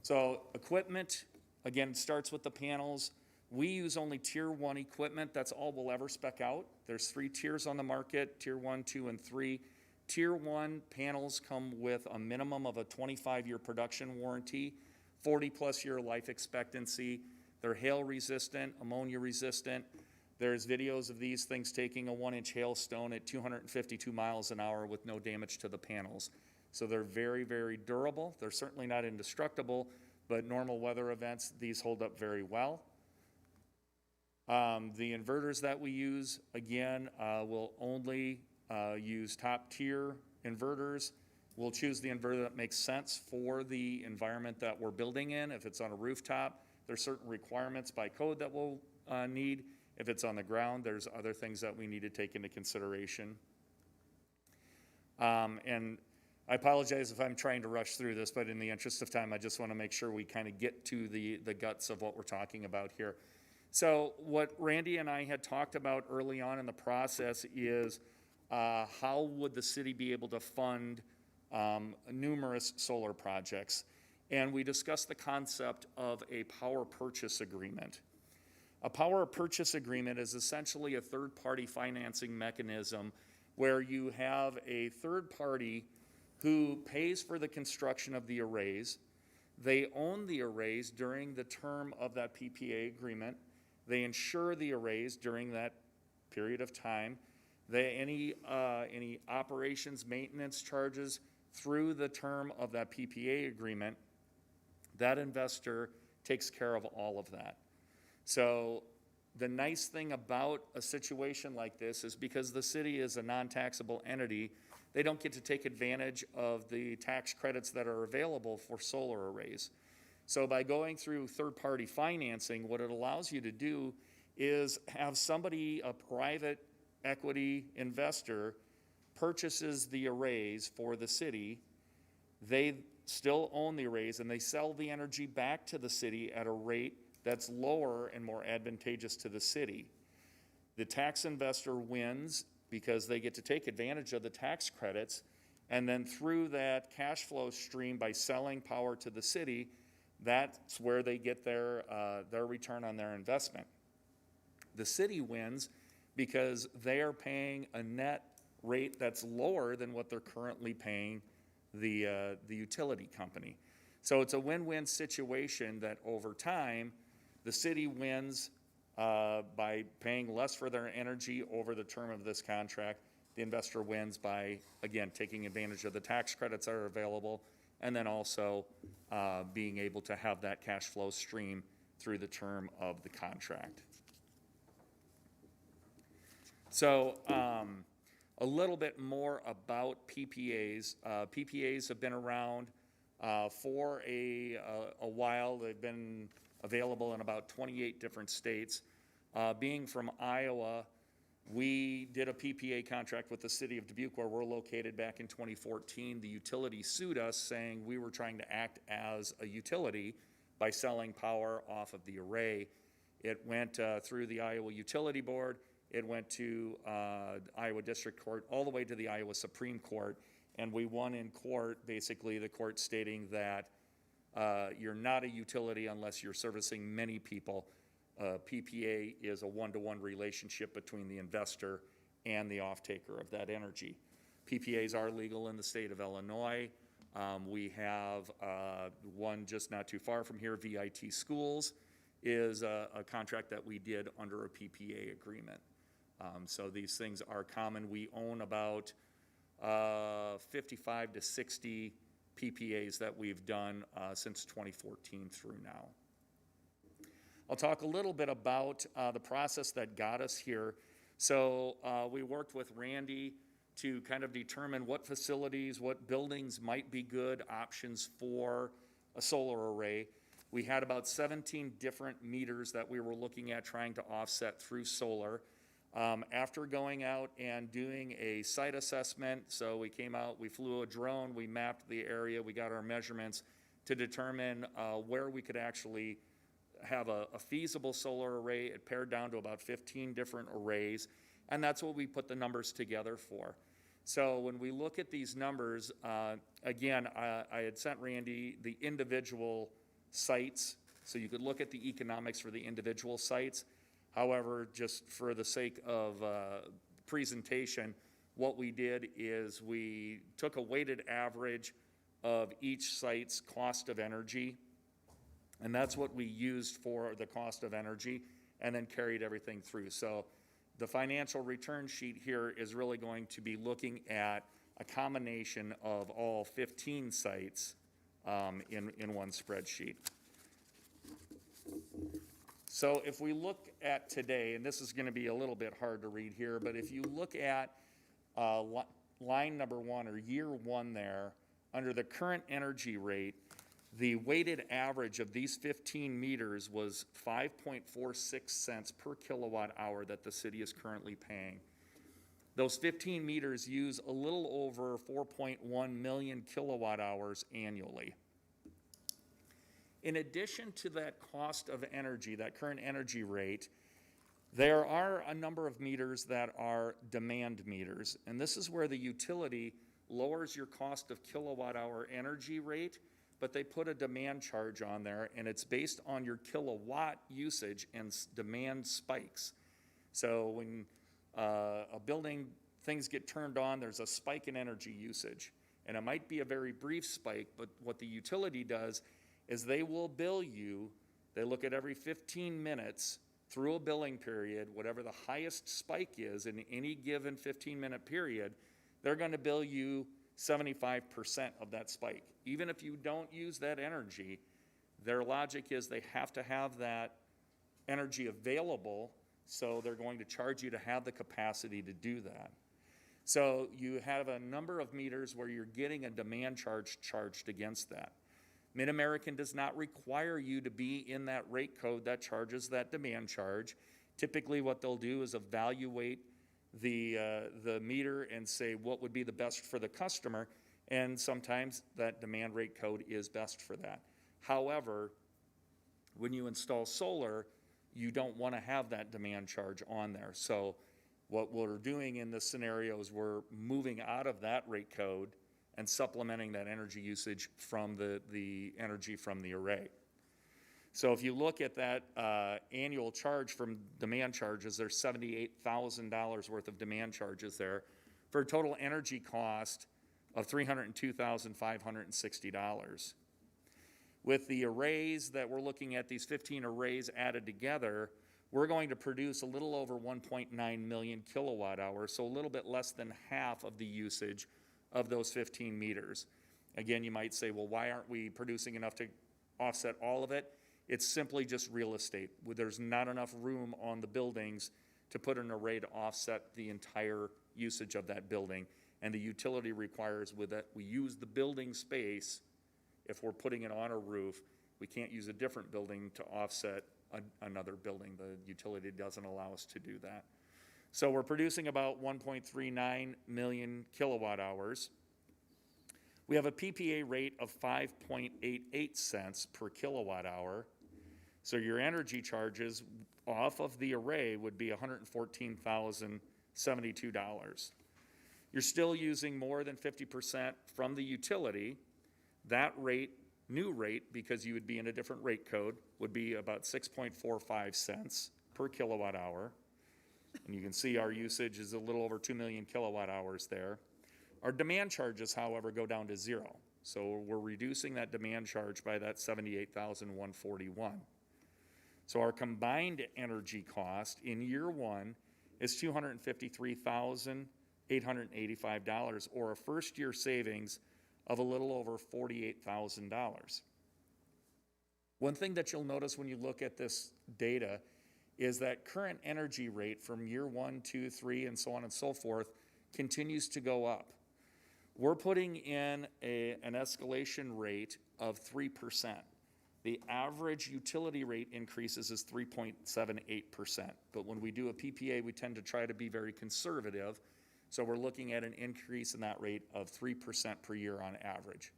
So equipment, again, starts with the panels. We use only tier 1 equipment. That's all we'll ever spec out. There's 3 tiers on the market, tier 1, 2, and 3. Tier 1 panels come with a minimum of a 25-year production warranty, 40-plus year life expectancy. They're hail resistant, ammonia resistant. There's videos of these things taking a 1-inch hailstone at 252 miles an hour with no damage to the panels. So they're very, very durable. They're certainly not indestructible, but normal weather events, these hold up very well. The inverters that we use, again, will only use top-tier inverters. We'll choose the inverter that makes sense for the environment that we're building in. If it's on a rooftop, there's certain requirements by code that we'll need. If it's on the ground, there's other things that we need to take into consideration. And I apologize if I'm trying to rush through this, but in the interest of time, I just want to make sure we kind of get to the guts of what we're talking about here. So what Randy and I had talked about early on in the process is how would the city be able to fund numerous solar projects? And we discussed the concept of a power purchase agreement. A power purchase agreement is essentially a third-party financing mechanism where you have a third party who pays for the construction of the arrays. They own the arrays during the term of that PPA agreement. They insure the arrays during that period of time. Any operations, maintenance charges through the term of that PPA agreement, that investor takes care of all of that. So the nice thing about a situation like this is because the city is a non-taxable entity, they don't get to take advantage of the tax credits that are available for solar arrays. So by going through third-party financing, what it allows you to do is have somebody, a private equity investor, purchases the arrays for the city. They still own the arrays, and they sell the energy back to the city at a rate that's lower and more advantageous to the city. The tax investor wins because they get to take advantage of the tax credits, and then through that cash flow stream by selling power to the city, that's where they get their return on their investment. The city wins because they are paying a net rate that's lower than what they're currently paying the utility company. So it's a win-win situation that over time, the city wins by paying less for their energy over the term of this contract. The investor wins by, again, taking advantage of the tax credits that are available, and then also being able to have that cash flow stream through the term of the contract. So a little bit more about PPAs. PPAs have been around for a while. They've been available in about 28 different states. Being from Iowa, we did a PPA contract with the city of Dubuque where we're located back in 2014. The utility sued us saying we were trying to act as a utility by selling power off of the array. It went through the Iowa Utility Board. It went to Iowa District Court, all the way to the Iowa Supreme Court, and we won in court, basically the court stating that you're not a utility unless you're servicing many people. PPA is a one-to-one relationship between the investor and the off-taker of that energy. PPAs are legal in the state of Illinois. We have one just not too far from here, VIT Schools, is a contract that we did under a PPA agreement. So these things are common. We own about 55 to 60 PPAs that we've done since 2014 through now. I'll talk a little bit about the process that got us here. So we worked with Randy to kind of determine what facilities, what buildings might be good options for a solar array. We had about 17 different meters that we were looking at trying to offset through solar. After going out and doing a site assessment, so we came out, we flew a drone, we mapped the area, we got our measurements to determine where we could actually have a feasible solar array. It pared down to about 15 different arrays, and that's what we put the numbers together for. So when we look at these numbers, again, I had sent Randy the individual sites, so you could look at the economics for the individual sites. However, just for the sake of presentation, what we did is we took a weighted average of each site's cost of energy, and that's what we used for the cost of energy, and then carried everything through. So the financial return sheet here is really going to be looking at a combination of all 15 sites in one spreadsheet. So if we look at today, and this is going to be a little bit hard to read here, but if you look at line number 1 or year 1 there, under the current energy rate, the weighted average of these 15 meters was 5.46 cents per kilowatt hour that the city is currently paying. Those 15 meters use a little over 4.1 million kilowatt hours annually. In addition to that cost of energy, that current energy rate, there are a number of meters that are demand meters, and this is where the utility lowers your cost of kilowatt hour energy rate, but they put a demand charge on there, and it's based on your kilowatt usage and demand spikes. So when a building, things get turned on, there's a spike in energy usage, and it might be a very brief spike, but what the utility does is they will bill you, they look at every 15 minutes through a billing period, whatever the highest spike is in any given 15-minute period, they're going to bill you 75% of that spike. Even if you don't use that energy, their logic is they have to have that energy available, so they're going to charge you to have the capacity to do that. So you have a number of meters where you're getting a demand charge charged against that. Mid-American does not require you to be in that rate code that charges that demand charge. Typically what they'll do is evaluate the meter and say what would be the best for the customer, and sometimes that demand rate code is best for that. However, when you install solar, you don't want to have that demand charge on there. So what we're doing in this scenario is we're moving out of that rate code and supplementing that energy usage from the energy from the array. So if you look at that annual charge from demand charges, there's $78,000 worth of demand charges there for a total energy cost of $302,560. With the arrays that we're looking at, these 15 arrays added together, we're going to produce a little over 1.9 million kilowatt hours, so a little bit less than half of the usage of those 15 meters. Again, you might say, well, why aren't we producing enough to offset all of it? It's simply just real estate. There's not enough room on the buildings to put an array to offset the entire usage of that building. And the utility requires with that we use the building space. If we're putting it on a roof, we can't use a different building to offset another building. The utility doesn't allow us to do that. So we're producing about 1.39 million kilowatt hours. We have a PPA rate of 5.88 cents per kilowatt hour. So your energy charges off of the array would be $114,072. You're still using more than 50% from the utility. That rate, new rate, because you would be in a different rate code, would be about 6.45 cents per kilowatt hour. And you can see our usage is a little over 2 million kilowatt hours there. Our demand charges, however, go down to zero. So we're reducing that demand charge by that $78,141. So our combined energy cost in year 1 is $253,885, or a first year savings of a little over $48,000. One thing that you'll notice when you look at this data is that current energy rate from year 1, 2, 3, and so on and so forth continues to go up. We're putting in an escalation rate of 3%. The average utility rate increases is 3.78%. But when we do a PPA, we tend to try to be very conservative. So we're looking at an increase in that rate of 3% per year on average.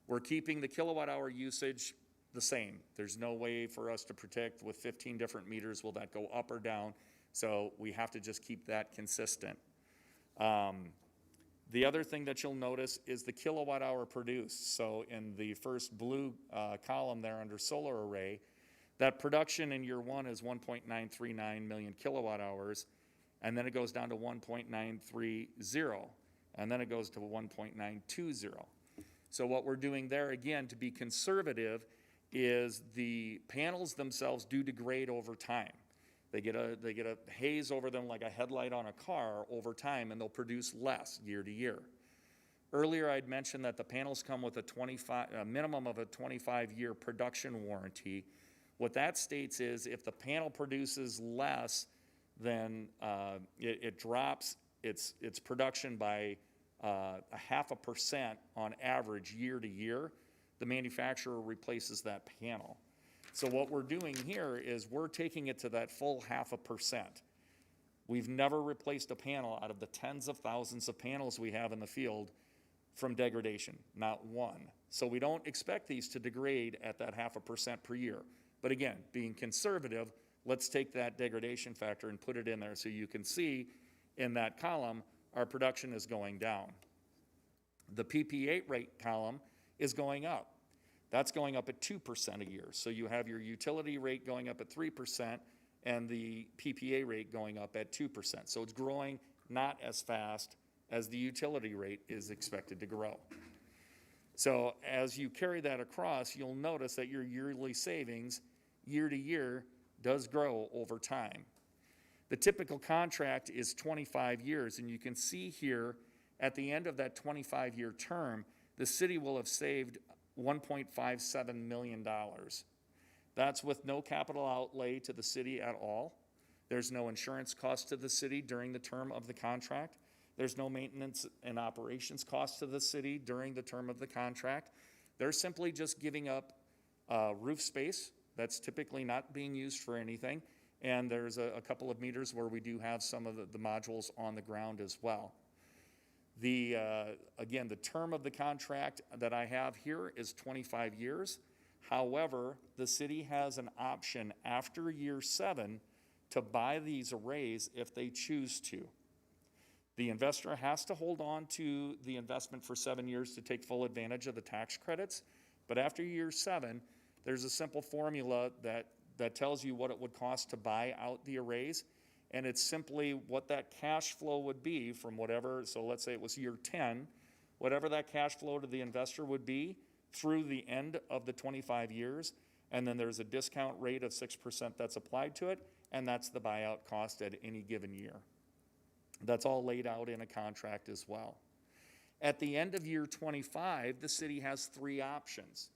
We're keeping the kilowatt hour usage the same. There's no way for us to predict with 15 different meters, will that go up or down? So we have to just keep that consistent. The other thing that you'll notice is the kilowatt hour produced. So in the first blue column there under solar array, that production in year 1 is 1.939 million kilowatt hours, and then it goes down to 1.930, and then it goes to 1.920. So what we're doing there, again, to be conservative, is the panels themselves do degrade over time. They get a haze over them like a headlight on a car over time, and they'll produce less year to year. Earlier I'd mentioned that the panels come with a minimum of a 25-year production warranty. What that states is if the panel produces less, then it drops its production by a 0.5% on average year to year, the manufacturer replaces that panel. So what we're doing here is we're taking it to that full 0.5%. We've never replaced a panel out of the tens of thousands of panels we have in the field from degradation, not one. So we don't expect these to degrade at that 0.5% per year. But again, being conservative, let's take that degradation factor and put it in there so you can see in that column, our production is going down. The PPA rate column is going up. That's going up at 2% a year. So you have your utility rate going up at 3% and the PPA rate going up at 2%. So it's growing not as fast as the utility rate is expected to grow. So as you carry that across, you'll notice that your yearly savings year to year does grow over time. The typical contract is 25 years, and you can see here at the end of that 25-year term, the city will have saved $1.57 million. That's with no capital outlay to the city at all. There's no insurance cost to the city during the term of the contract. There's no maintenance and operations cost to the city during the term of the contract. They're simply just giving up roof space that's typically not being used for anything. And there's a couple of meters where we do have some of the modules on the ground as well. Again, the term of the contract that I have here is 25 years. However, the city has an option after year 7 to buy these arrays if they choose to. The investor has to hold on to the investment for 7 years to take full advantage of the tax credits. But after year 7, there's a simple formula that tells you what it would cost to buy out the arrays. And it's simply what that cash flow would be from whatever, so let's say it was year 10, whatever that cash flow to the investor would be through the end of the 25 years. And then there's a discount rate of 6% that's applied to it, and that's the buyout cost at any given year. That's all laid out in a contract as well. At the end of year 25, the city has 3 options.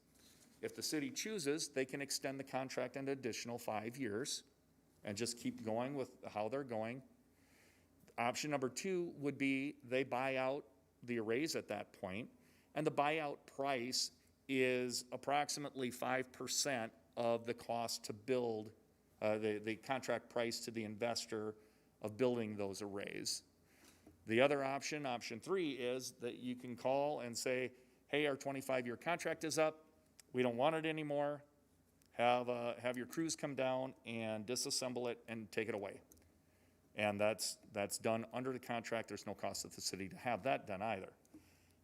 If the city chooses, they can extend the contract an additional 5 years and just keep going with how they're going. Option number 2 would be they buy out the arrays at that point, and the buyout price is approximately 5% of the cost to build, the contract price to the investor of building those arrays. The other option, option 3, is that you can call and say, hey, our 25-year contract is up. We don't want it anymore. Have your crews come down and disassemble it and take it away. And that's done under the contract. There's no cost to the city to have that done either.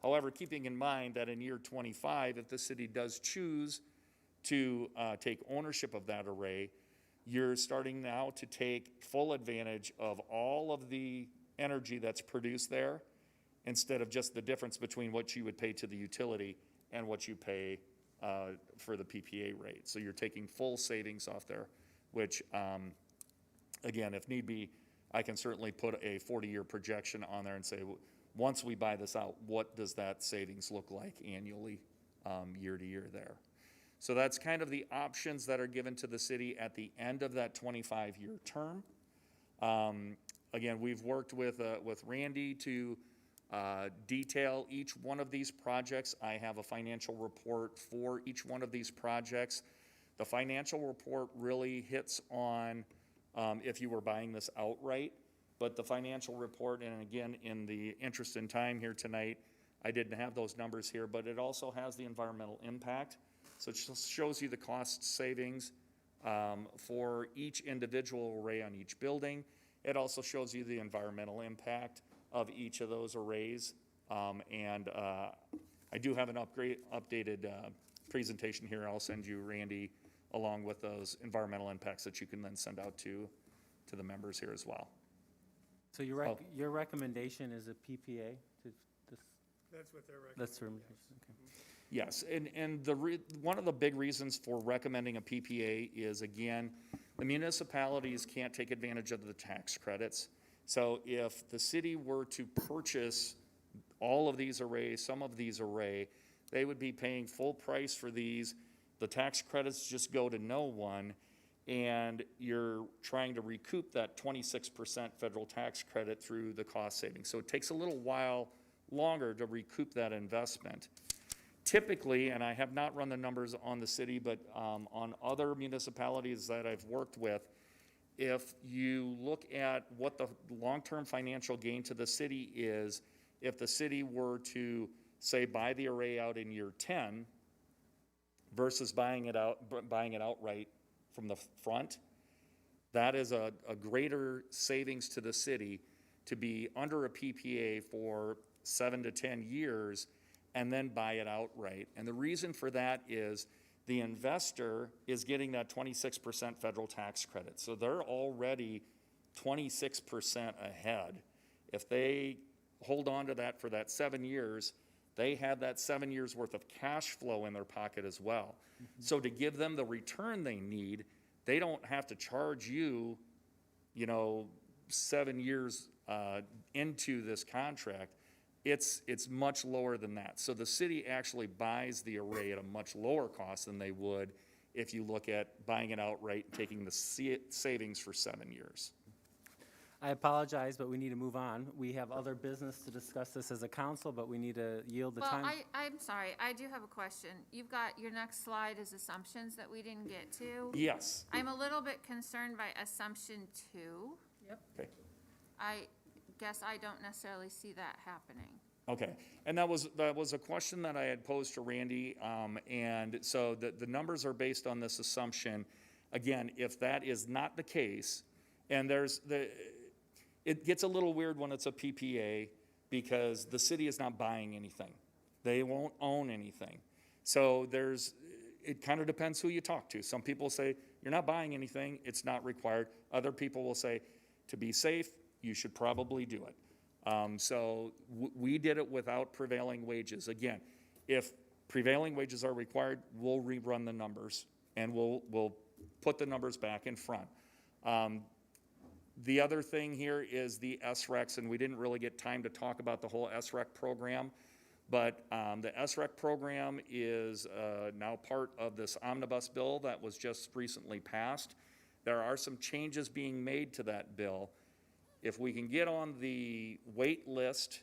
However, keeping in mind that in year 25, if the city does choose to take ownership of that array, you're starting now to take full advantage of all of the energy that's produced there instead of just the difference between what you would pay to the utility and what you pay for the PPA rate. So you're taking full savings off there, which, again, if need be, I can certainly put a 40-year projection on there and say, once we buy this out, what does that savings look like annually, year to year there? So that's kind of the options that are given to the city at the end of that 25-year term. Again, we've worked with Randy to detail each one of these projects. I have a financial report for each one of these projects. The financial report really hits on if you were buying this outright, but the financial report, and again, in the interest in time here tonight, I didn't have those numbers here, but it also has the environmental impact. So it just shows you the cost savings for each individual array on each building. It also shows you the environmental impact of each of those arrays. I do have an updated presentation here. I'll send you, Randy, along with those environmental impacts that you can then send out to the members here as well. So your recommendation is a PPA to this? That's what they're recommending. That's the recommendation, okay. Yes, and one of the big reasons for recommending a PPA is, again, the municipalities can't take advantage of the tax credits. So if the city were to purchase all of these arrays, some of these array, they would be paying full price for these. The tax credits just go to no one. and you're trying to recoup that 26% federal tax credit through the cost savings. So it takes a little while longer to recoup that investment. Typically, and I have not run the numbers on the city, but on other municipalities that I've worked with, if you look at what the long-term financial gain to the city is, if the city were to, say, buy the array out in year 10 versus buying it outright from the front, that is a greater savings to the city to be under a PPA for 7 to 10 years and then buy it outright. And the reason for that is the investor is getting that 26% federal tax credit. So they're already 26% ahead. If they hold on to that for that 7 years, they have that 7 years worth of cash flow in their pocket as well. So to give them the return they need, they don't have to charge you, 7 years into this contract. It's much lower than that. So the city actually buys the array at a much lower cost than they would if you look at buying it outright and taking the savings for 7 years. I apologize, but we need to move on. We have other business to discuss this as a council, but we need to yield the Well, time. I'm sorry, I do have a question. You've got, your next slide is assumptions that we didn't get to. Yes. I'm a little bit concerned by assumption 2. Yep. Okay. I guess I don't necessarily see that happening. Okay, and that was a question that I had posed to Randy, and so the numbers are based on this assumption. Again, if that is not the case, and it gets a little weird when it's a PPA because the city is not buying anything. They won't own anything. So it kind of depends who you talk to. Some people say, you're not buying anything, it's not required. Other people will say, to be safe, you should probably do it. We did it without prevailing wages. Again, if prevailing wages are required, we'll rerun the numbers and we'll put the numbers back in front. The other thing here is the SRECs, and we didn't really get time to talk about the whole SREC program, but the SREC program is now part of this omnibus bill that was just recently passed. There are some changes being made to that bill. If we can get on the wait list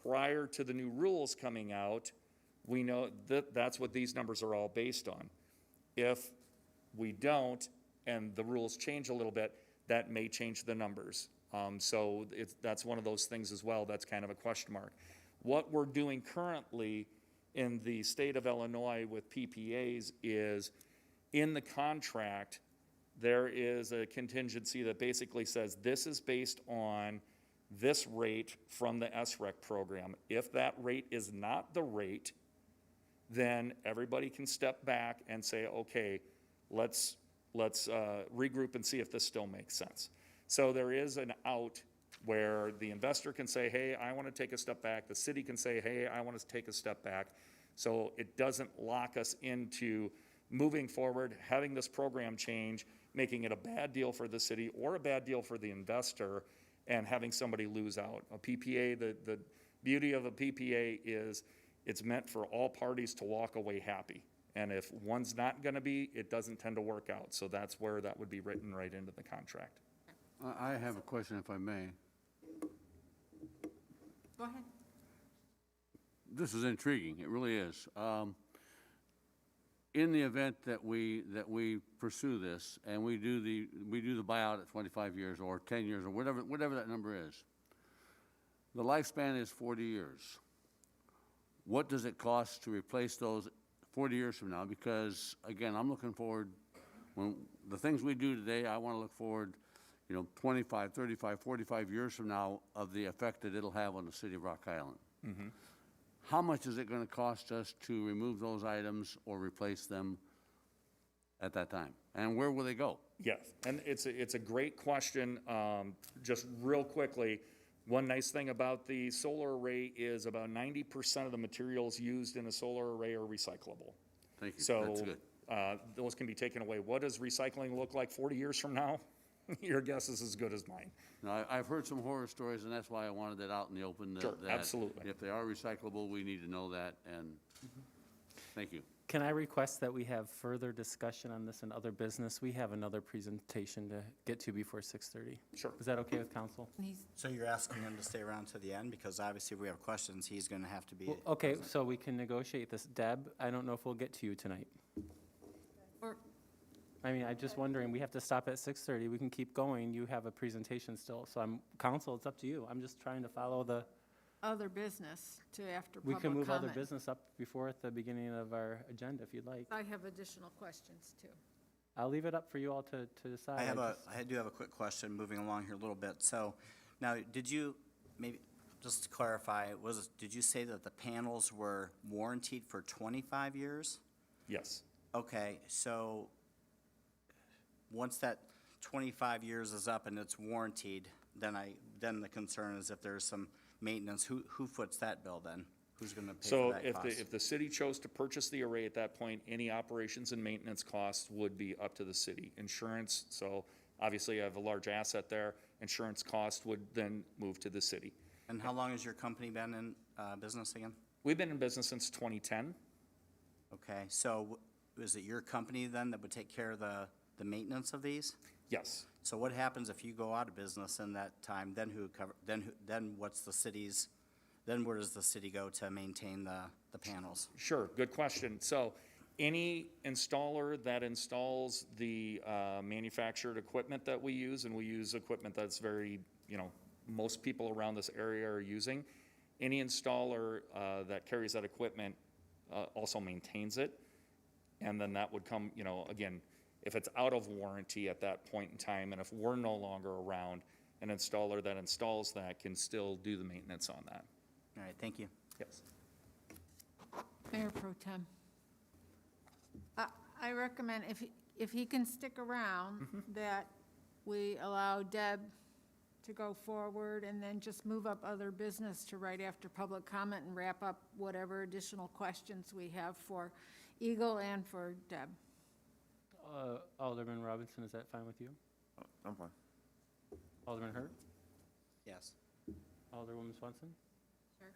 prior to the new rules coming out, we know that that's what these numbers are all based on. If we don't, and the rules change a little bit, that may change the numbers. So that's one of those things as well, that's kind of a question mark. What we're doing currently in the state of Illinois with PPAs is, in the contract, there is a contingency that basically says this is based on this rate from the SREC program. If that rate is not the rate, then everybody can step back and say, okay, let's regroup and see if this still makes sense. So there is an out where the investor can say, hey, I want to take a step back. The city can say, hey, I want to take a step back. So it doesn't lock us into moving forward, having this program change, making it a bad deal for the city or a bad deal for the investor, and having somebody lose out. A PPA, the beauty of a PPA is it's meant for all parties to walk away happy. And if one's not going to be, it doesn't tend to work out. So that's where that would be written right into the contract. I have a question, if I may. Go ahead. This is intriguing, it really is. In the event that we pursue this and we do the buyout at 25 years or 10 years or whatever that number is, the lifespan is 40 years. What does it cost to replace those 40 years from now? Because again, I'm looking forward, when the things we do today, I want to look forward, 25, 35, 45 years from now of the effect that it'll have on the city of Rock Island. Mm-hmm. How much is it going to cost us to remove those items or replace them at that time? And where will they go? Yes, and it's a great question. Just real quickly, one nice thing about the solar array is about 90% of the materials used in a solar array are recyclable. Thank you, So that's good. those can be taken away. What does recycling look like 40 years from now? Your guess is as good as mine. No, I've heard some horror stories, and that's why I wanted that out in the open. Sure, that absolutely. If they are recyclable, we need to know that, and thank you. Can I request that we have further discussion on this and other business? We have another presentation to get to before 6:30. Sure. Is that okay with council? So you're asking him to stay around to the end, because obviously if we have questions, he's gonna have to be. Well, okay, so we can negotiate this. Deb, I don't know if we'll get to you tonight. Or- I mean, I'm just wondering, we have to stop at 6:30. We can keep going. You have a presentation still. So council, it's up to you. I'm just trying to follow the, Other business to after we public can move other comment. business up before at the beginning of our agenda if you'd like. I have additional questions too. I'll leave it up for you all to decide. I do have a quick question, moving along here a little bit. So, now, did you, maybe, just to clarify, did you say that the panels were warranted for 25 years? Yes. Okay, so, once that 25 years is up and it's warranted, then the concern is if there's some maintenance, who foots that bill then? Who's gonna pay So for that cost? if the city chose to purchase the array at that point, any operations and maintenance costs would be up to the city. Insurance, so obviously you have a large asset there, insurance cost would then move to the city. And how long has your company been in business again? We've been in business since 2010. Okay, so is it your company then that would take care of the maintenance of these? Yes. So what happens if you go out of business in that time? Then what's the city's, then where does the city go to maintain the panels? Sure, good question. So any installer that installs the manufactured equipment that we use, and we use equipment that's very, most people around this area are using, any installer that carries that equipment also maintains it. And then that would come, again, if it's out of warranty at that point in time, and if we're no longer around, an installer that installs that can still do the maintenance on that. All right, thank you. Yes. Mayor Pro Tem. I recommend if he can stick around, that we allow Deb to go forward and then just move up other business to right after public comment and wrap up whatever additional questions we have for Eagle and for Deb. Alderman Robinson, is that fine with you? I'm fine. Alderman Hurt? Yes. Alderwoman Swanson? Sure.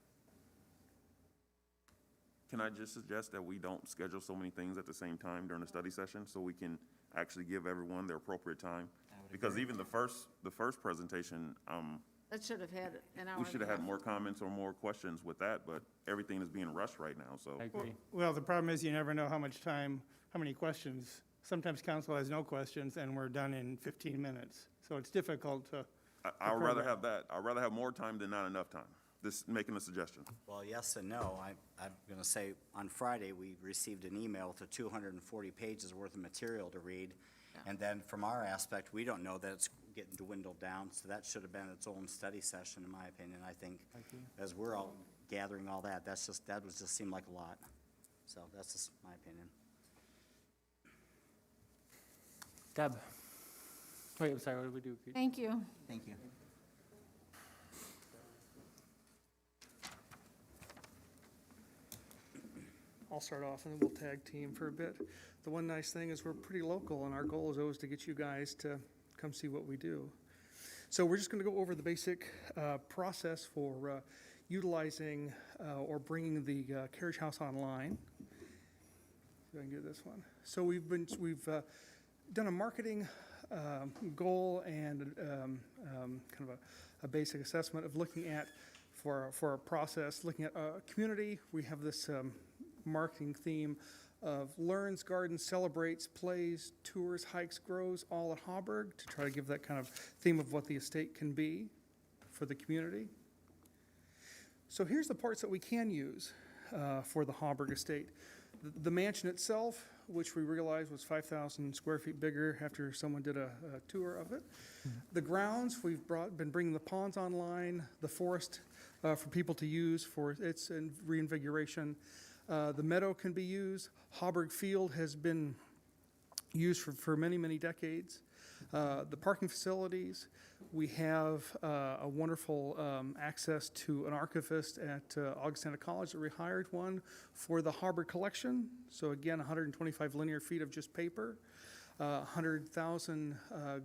Can I just suggest that we don't schedule so many things at the same time during the study session, so we can actually give everyone their appropriate time? Because even the first presentation, That should have had an hour. we should have and a had more comments or more questions with that, but everything is being rushed right now, so. I agree. Well, the problem is you never know how many questions. Sometimes council has no questions and we're done in 15 minutes. So it's difficult to, I would rather have that. I'd rather have more time than not enough time. Just making a suggestion. Well, yes and no. I'm going to say, on Friday, we received an email with 240 pages worth of material to read. And then from our aspect, we don't know that it's getting dwindled down, so that should have been its own study session, in my opinion. I think, as we're all gathering all that, that would just seem like a lot. So that's just my opinion. Deb? Wait, I'm sorry, what did we do? Thank you. Thank you. I'll start off and then we'll tag team for a bit. The one nice thing is we're pretty local and our goal is always to get you guys to come see what we do. So we're just going to go over the basic process for utilizing or bringing the carriage house online. See if I can do this one. So we've done a marketing goal and kind of a basic assessment of looking at, for a process, looking at a community. We have this marketing theme of learns, gardens, celebrates, plays, tours, hikes, grows, all at Hauberg, to try to give that kind of theme of what the estate can be for the community. So here's the parts that we can use for the Hauberg estate. The mansion itself, which we realized was 5,000 square feet bigger after someone did a tour of it. The grounds, we've been bringing the ponds online, the forest for people to use for its reinvigoration. The meadow can be used. Hauberg Field has been used for many, many decades. The parking facilities, we have a wonderful access to an archivist at Augustana College that we hired one for the Hauberg collection. So again, 125 linear feet of just paper. 100,000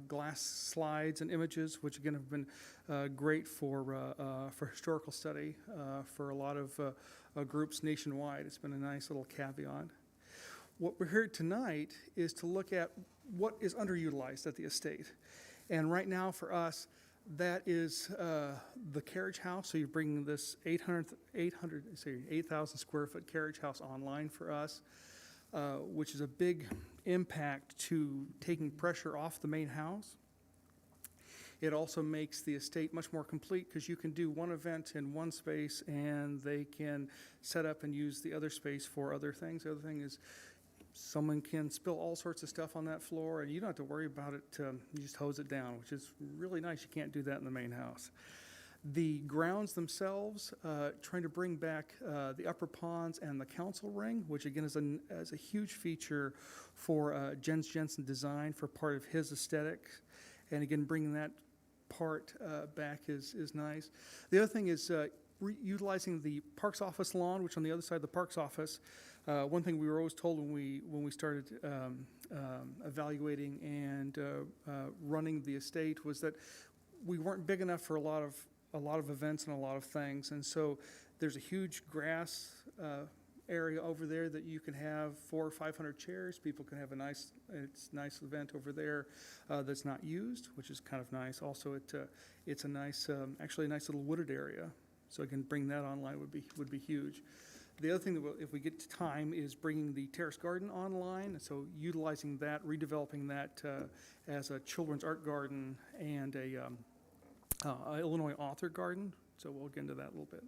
glass slides and images, which again have been great for historical study for a lot of groups nationwide. It's been a nice little caveat. What we're here tonight is to look at what is underutilized at the estate. And right now for us, that is the carriage house. So you're bringing this 8,000 square foot carriage house online for us, which is a big impact to taking pressure off the main house. It also makes the estate much more complete because you can do one event in one space and they can set up and use the other space for other things. The other thing is someone can spill all sorts of stuff on that floor and you don't have to worry about it. You just hose it down, which is really nice. You can't do that in the main house. The grounds themselves, trying to bring back the upper ponds and the council ring, which again is a huge feature for Jens Jensen Design for part of his aesthetic. And again, bringing that part back is nice. The other thing is utilizing the Parks Office lawn, which on the other side of the Parks Office, one thing we were always told when we started evaluating and running the estate was that we weren't big enough for a lot of events and a lot of things. And so there's a huge grass area over there that you can have 400 or 500 chairs. People can have a nice event over there that's not used, which is kind of nice. Also, it's a nice, actually a nice little wooded area. So again, bring that online would be huge. The other thing that if we get to time is bringing the Terrace Garden online. So utilizing that, redeveloping that as a children's art garden and a Illinois author garden. So we'll get into that a little bit.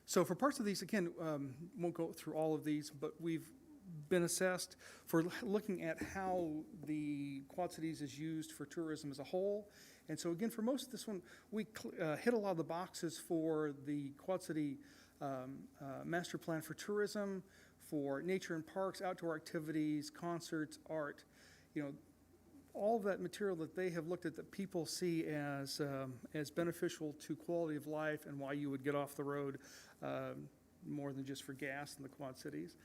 So for parts of these, again, won't go through all of these, but we've been assessed for looking at how the Quad Cities is used for tourism as a whole. And so again, for most of this one, we hit a lot of the boxes for the Quad City master plan for tourism, for nature and parks, outdoor activities, concerts, art, all of that material that they have looked at that people see as beneficial to quality of life and why you would get off the road more than just for gas in the Quad Cities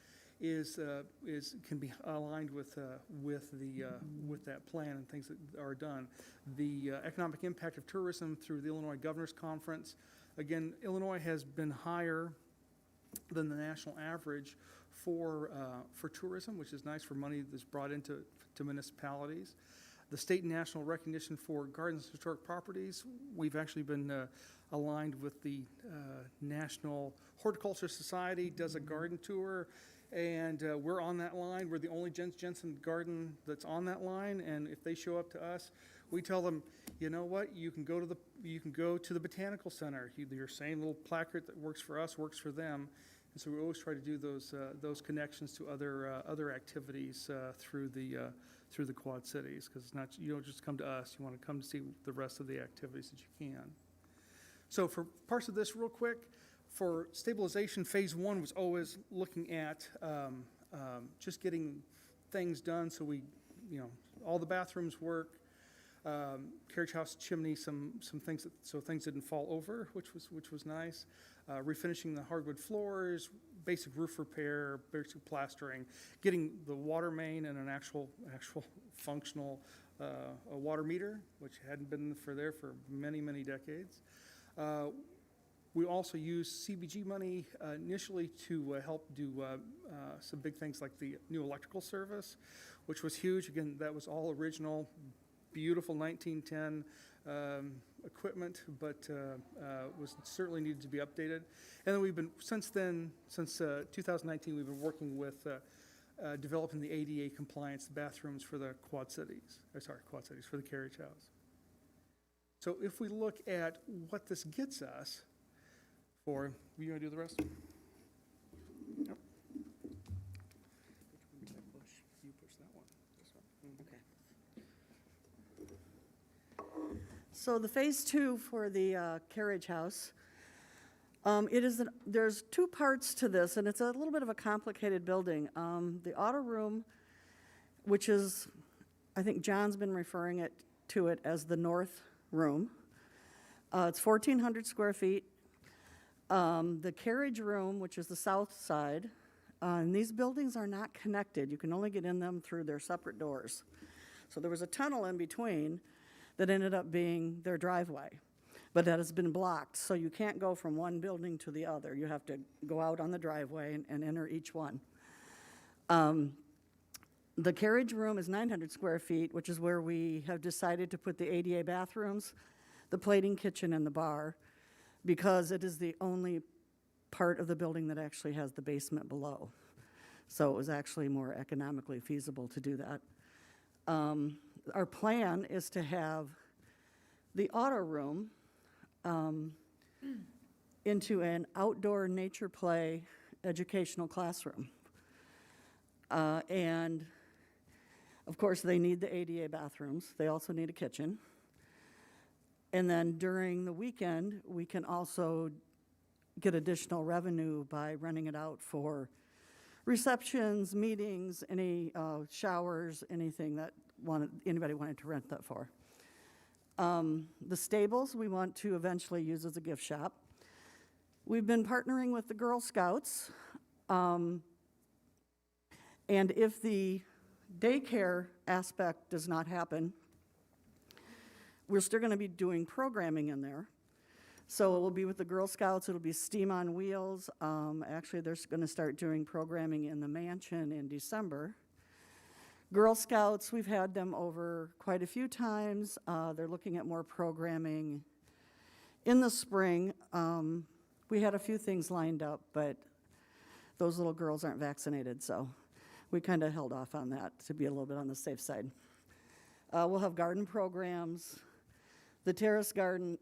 can be aligned with that plan and things that are done. The economic impact of tourism through the Illinois Governor's Conference. Again, Illinois has been higher than the national average for tourism, which is nice for money that's brought into municipalities. The state and national recognition for gardens and historic properties, we've actually been aligned with the National Horticulture Society, does a garden tour, and we're on that line. We're the only Jens Jensen garden that's on that line, and if they show up to us, we tell them, you know what, you can go to the Botanical Center. Your same little placard that works for us works for them. And so we always try to do those connections to other activities through the Quad Cities, because it's not, you don't just come to us, you want to come to see the rest of the activities that you can. So for parts of this real quick, for stabilization, phase one was always looking at just getting things done so all the bathrooms work, carriage house chimney, some things so things didn't fall over, which was nice. Refinishing the hardwood floors, basic roof repair, basic plastering, getting the water main and an actual functional water meter, which hadn't been there for many decades. We also used CBG money initially to help do some big things like the new electrical service, which was huge. Again, that was all original, beautiful 1910 equipment, but was certainly needed to be updated. And then we've been, since 2019, we've been working with developing the ADA compliance bathrooms for the Quad Cities, for the carriage house. So if we look at what this gets us for, you gonna do the rest? Yep. You push that one. This one. Okay. So the phase two for the carriage house, there's two parts to this, and it's a little bit of a complicated building. The auto room, which is, I think John's been referring to it as the north room. It's 1,400 square feet. The carriage room, which is the south side, and these buildings are not connected. You can only get in them through their separate doors. So there was a tunnel in between that ended up being their driveway, but that has been blocked. So you can't go from one building to the other. You have to go out on the driveway and enter each one. The Carriage Room is 900 square feet, which is where we have decided to put the ADA bathrooms, the plating kitchen, and the bar, because it is the only part of the building that actually has the basement below. So it was actually more economically feasible to do that. Our plan is to have the auto room into an outdoor nature play educational classroom. And of course, they need the ADA bathrooms. They also need a kitchen. And then during the weekend, we can also get additional revenue by renting it out for receptions, meetings, any showers, anything that anybody wanted to rent that for. The stables we want to eventually use as a gift shop. We've been partnering with the Girl Scouts. And if the daycare aspect does not happen, we're still going to be doing programming in there. So it will be with the Girl Scouts. It'll be STEAM on Wheels. Actually, they're going to start doing programming in the mansion in December. Girl Scouts, we've had them over quite a few times. They're looking at more programming in the spring. We had a few things lined up, but those little girls aren't vaccinated, so we kind of held off on that to be a little bit on the safe side. We'll have garden programs, the Terrace Garden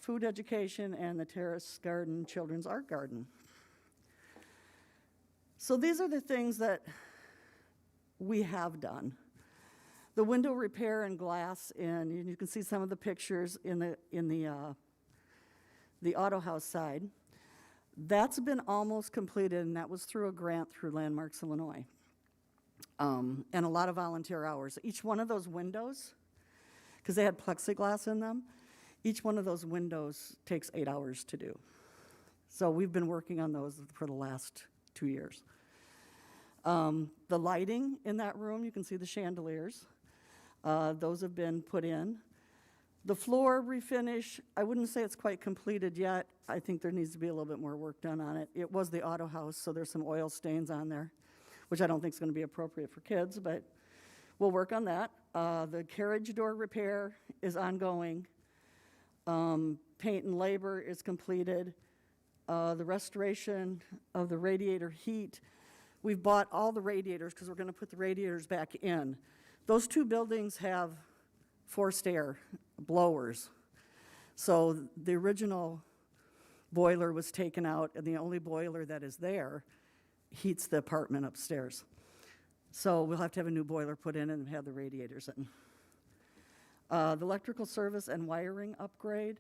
food education, and the Terrace Garden Children's Art Garden. So these are the things that we have done. The window repair and glass, and you can see some of the pictures in the auto house side. That's been almost completed, and that was through a grant through Landmarks Illinois. And a lot of volunteer hours. Each one of those windows, because they had plexiglass in them, each one of those windows takes 8 hours to do. So we've been working on those for the last 2 years. The lighting in that room, you can see the chandeliers. Those have been put in. The floor refinish, I wouldn't say it's quite completed yet. I think there needs to be a little bit more work done on it. It was the auto house, so there's some oil stains on there, which I don't think is going to be appropriate for kids, but we'll work on that. The carriage door repair is ongoing. Paint and labor is completed. The restoration of the radiator heat. We've bought all the radiators because we're going to put the radiators back in. Those two buildings have forced air blowers. So the original boiler was taken out, and the only boiler that is there heats the apartment upstairs. So we'll have to have a new boiler put in and have the radiators in. The electrical service and wiring upgrade.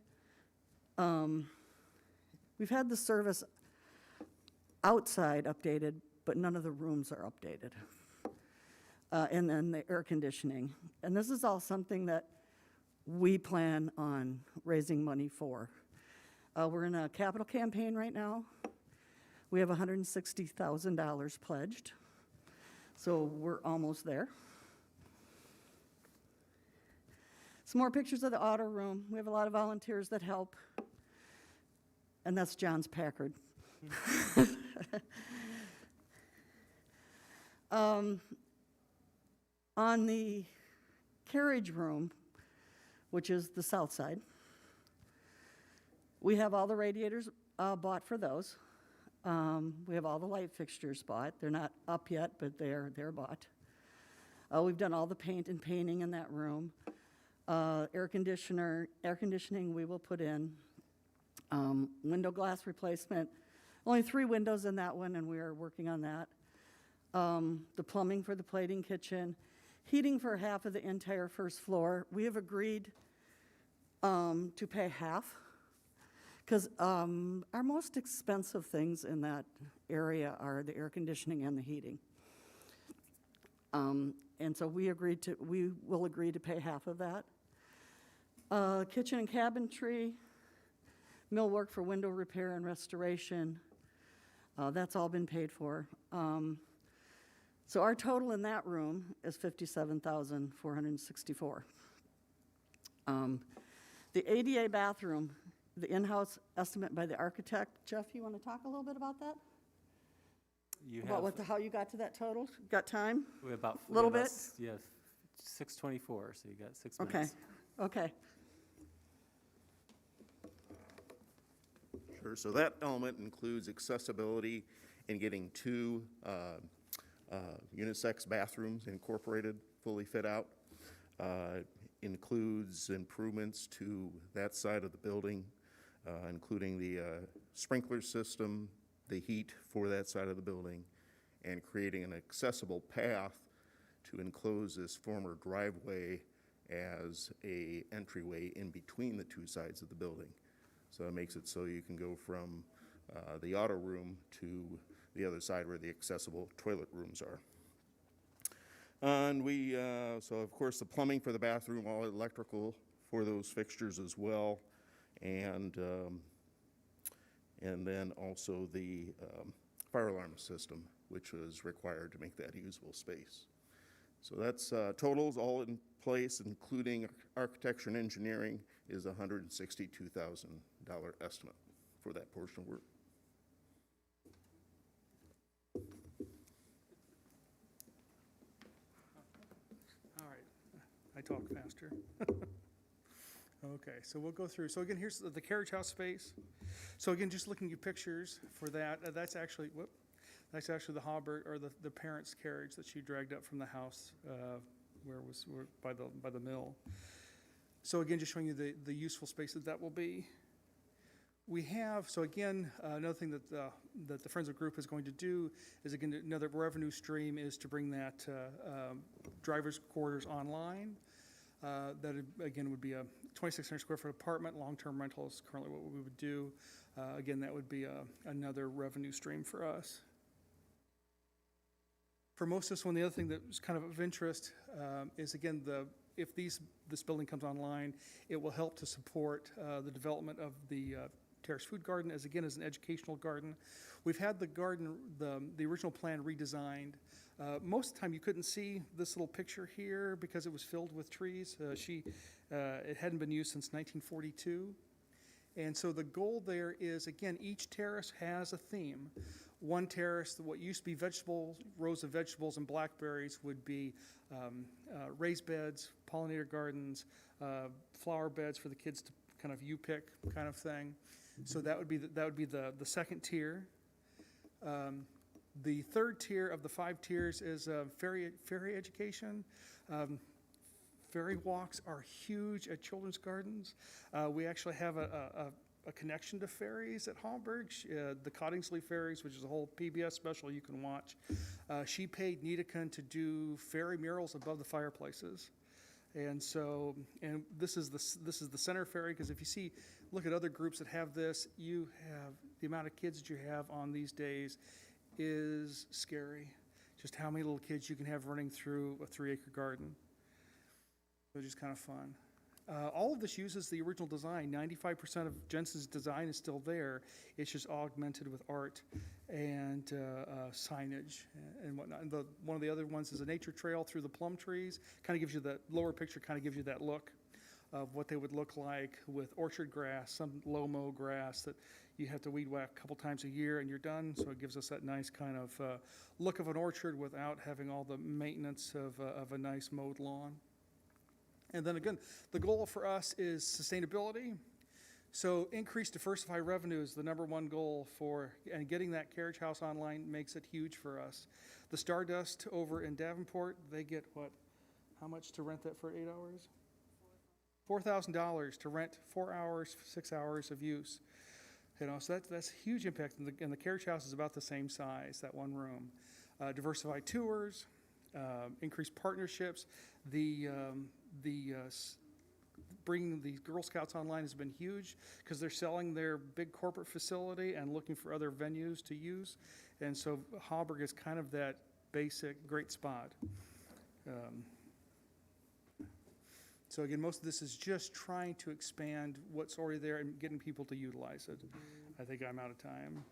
We've had the service outside updated, but none of the rooms are updated. And then the air conditioning. And this is all something that we plan on raising money for. We're in a capital campaign right now. We have $160,000 pledged, so we're almost there. Some more pictures of the auto room. We have a lot of volunteers that help, and that's John's Packard. On the carriage room, which is the south side, we have all the radiators bought for those. We have all the light fixtures bought. They're not up yet, but they're bought. We've done all the paint and painting in that room. Air conditioning we will put in. Window glass replacement. Only 3 windows in that one, and we are working on that. The plumbing for the plating kitchen. Heating for half of the entire first floor. We have agreed to pay half, because our most expensive things in that area are the air conditioning and the heating. And so we will agree to pay half of that. Kitchen and cabinetry, millwork for window repair and restoration. That's all been paid for. So our total in that room is $57,464. The ADA bathroom, the in-house estimate by the architect. Jeff, you want to talk a little bit about that? You About have, what, how you got to that total? Got time? we have about. Little we have bit? about Yeah, 6:24, so you got 6 Okay, minutes. okay. Sure, so that element includes accessibility and getting two unisex bathrooms incorporated, fully fit out. Includes improvements to that side of the building, including the sprinkler system, the heat for that side of the building, and creating an accessible path to enclose this former driveway as a entryway in between the two sides of the building. So it makes it so you can go from the auto room to the other side where the accessible toilet rooms are. And we, so of course the plumbing for the bathroom, all electrical for those fixtures as well. And then also the fire alarm system, which was required to make that a usable space. So that's totals all in place, including architecture and engineering, is $162,000 estimate for that portion of work. All right, I talk faster. Okay, so we'll go through. So again, here's the carriage house space. So again, just looking at pictures for that, that's actually, that's actually the Hobart, or the parents' carriage that she dragged up from the house by the mill. So again, just showing you the useful space that will be. We have, so again, another thing that the Friends of Group is going to do is, again, another revenue stream is to bring that driver's quarters online. That, again, would be a 2,600 square foot apartment. Long-term rental is currently what we would do. Again, that would be another revenue stream for us. For most of this one, the other thing that was kind of interest is, again, if this building comes online, it will help to support the development of the Terrace Food Garden as an educational garden. We've had the garden, the original plan redesigned. Most of the time you couldn't see this little picture here because it was filled with trees. It hadn't been used since 1942. And so the goal there is, again, each terrace has a theme. One terrace, what used to be rows of vegetables and blackberries, would be raised beds, pollinator gardens, flower beds for the kids to kind of pick kind of thing. So that would be the second tier. The third tier of the 5 tiers is ferry education. Ferry walks are huge at children's gardens. We actually have a connection to ferries at Hamburg, the Coddingsley ferries, which is a whole PBS special you can watch. She paid Niedikan to do ferry murals above the fireplaces. And so, and this is the center ferry, because if you look at other groups that have this, you have the amount of kids that you have on these days is scary. Just how many little kids you can have running through a 3-acre garden. So just kind of fun. All of this uses the original design. 95% of Jensen's design is still there. It's just augmented with art and signage and whatnot. And one of the other ones is a nature trail through the plum trees. Kind of gives you that lower picture, kind of gives you that look of what they would look like with orchard grass, some low-mow grass that you have to weed whack a couple times a year and you're done. So it gives us that nice kind of look of an orchard without having all the maintenance of a nice mowed lawn. And then again, the goal for us is sustainability. So increased diversified revenue is the #1 goal and getting that carriage house online makes it huge for us. The Stardust over in Davenport, they get how much to rent that for 8 hours? $4,000 to rent 4 hours, 6 hours of use. So that's a huge impact. And the carriage house is about the same size, that one room. Diversified tours, increased partnerships. Bringing the Girl Scouts online has been huge because they're selling their big corporate facility and looking for other venues to use. And so Hauberg is kind of that basic great spot. So again, most of this is just trying to expand what's already there and getting people to utilize it. I think I'm out of time.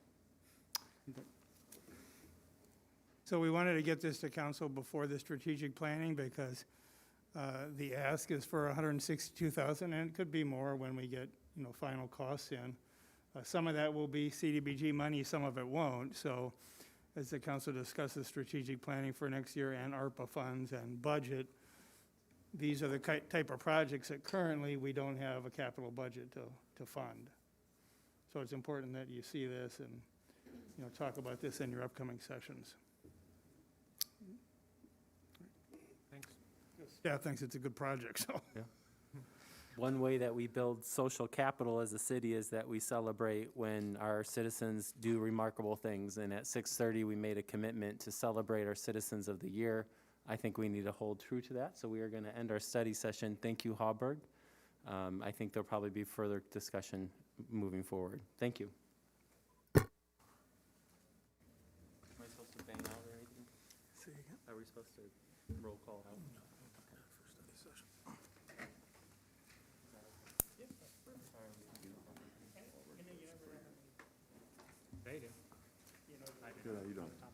So we wanted to get this to council before the strategic planning because the ask is for $162,000, and it could be more when we get final costs in. Some of that will be CDBG money, some of it won't. So as the council discusses strategic planning for next year and ARPA funds and budget, these are the type of projects that currently we don't have a capital budget to fund. So it's important that you see this and, you know, talk about this in your upcoming sessions. Thanks. Staff thinks it's a good project, so. One way that we build social capital as a city is that we celebrate when our citizens do remarkable things. And at 6:30, we made a commitment to celebrate our Citizens of the Year. I think we need to hold true to that, so we are going to end our study session. Thank you, Hallberg. I think there'll probably be further discussion moving forward. Thank you. Am I supposed to bang out or anything? Are we supposed to roll call out? They do. Good, how you doing?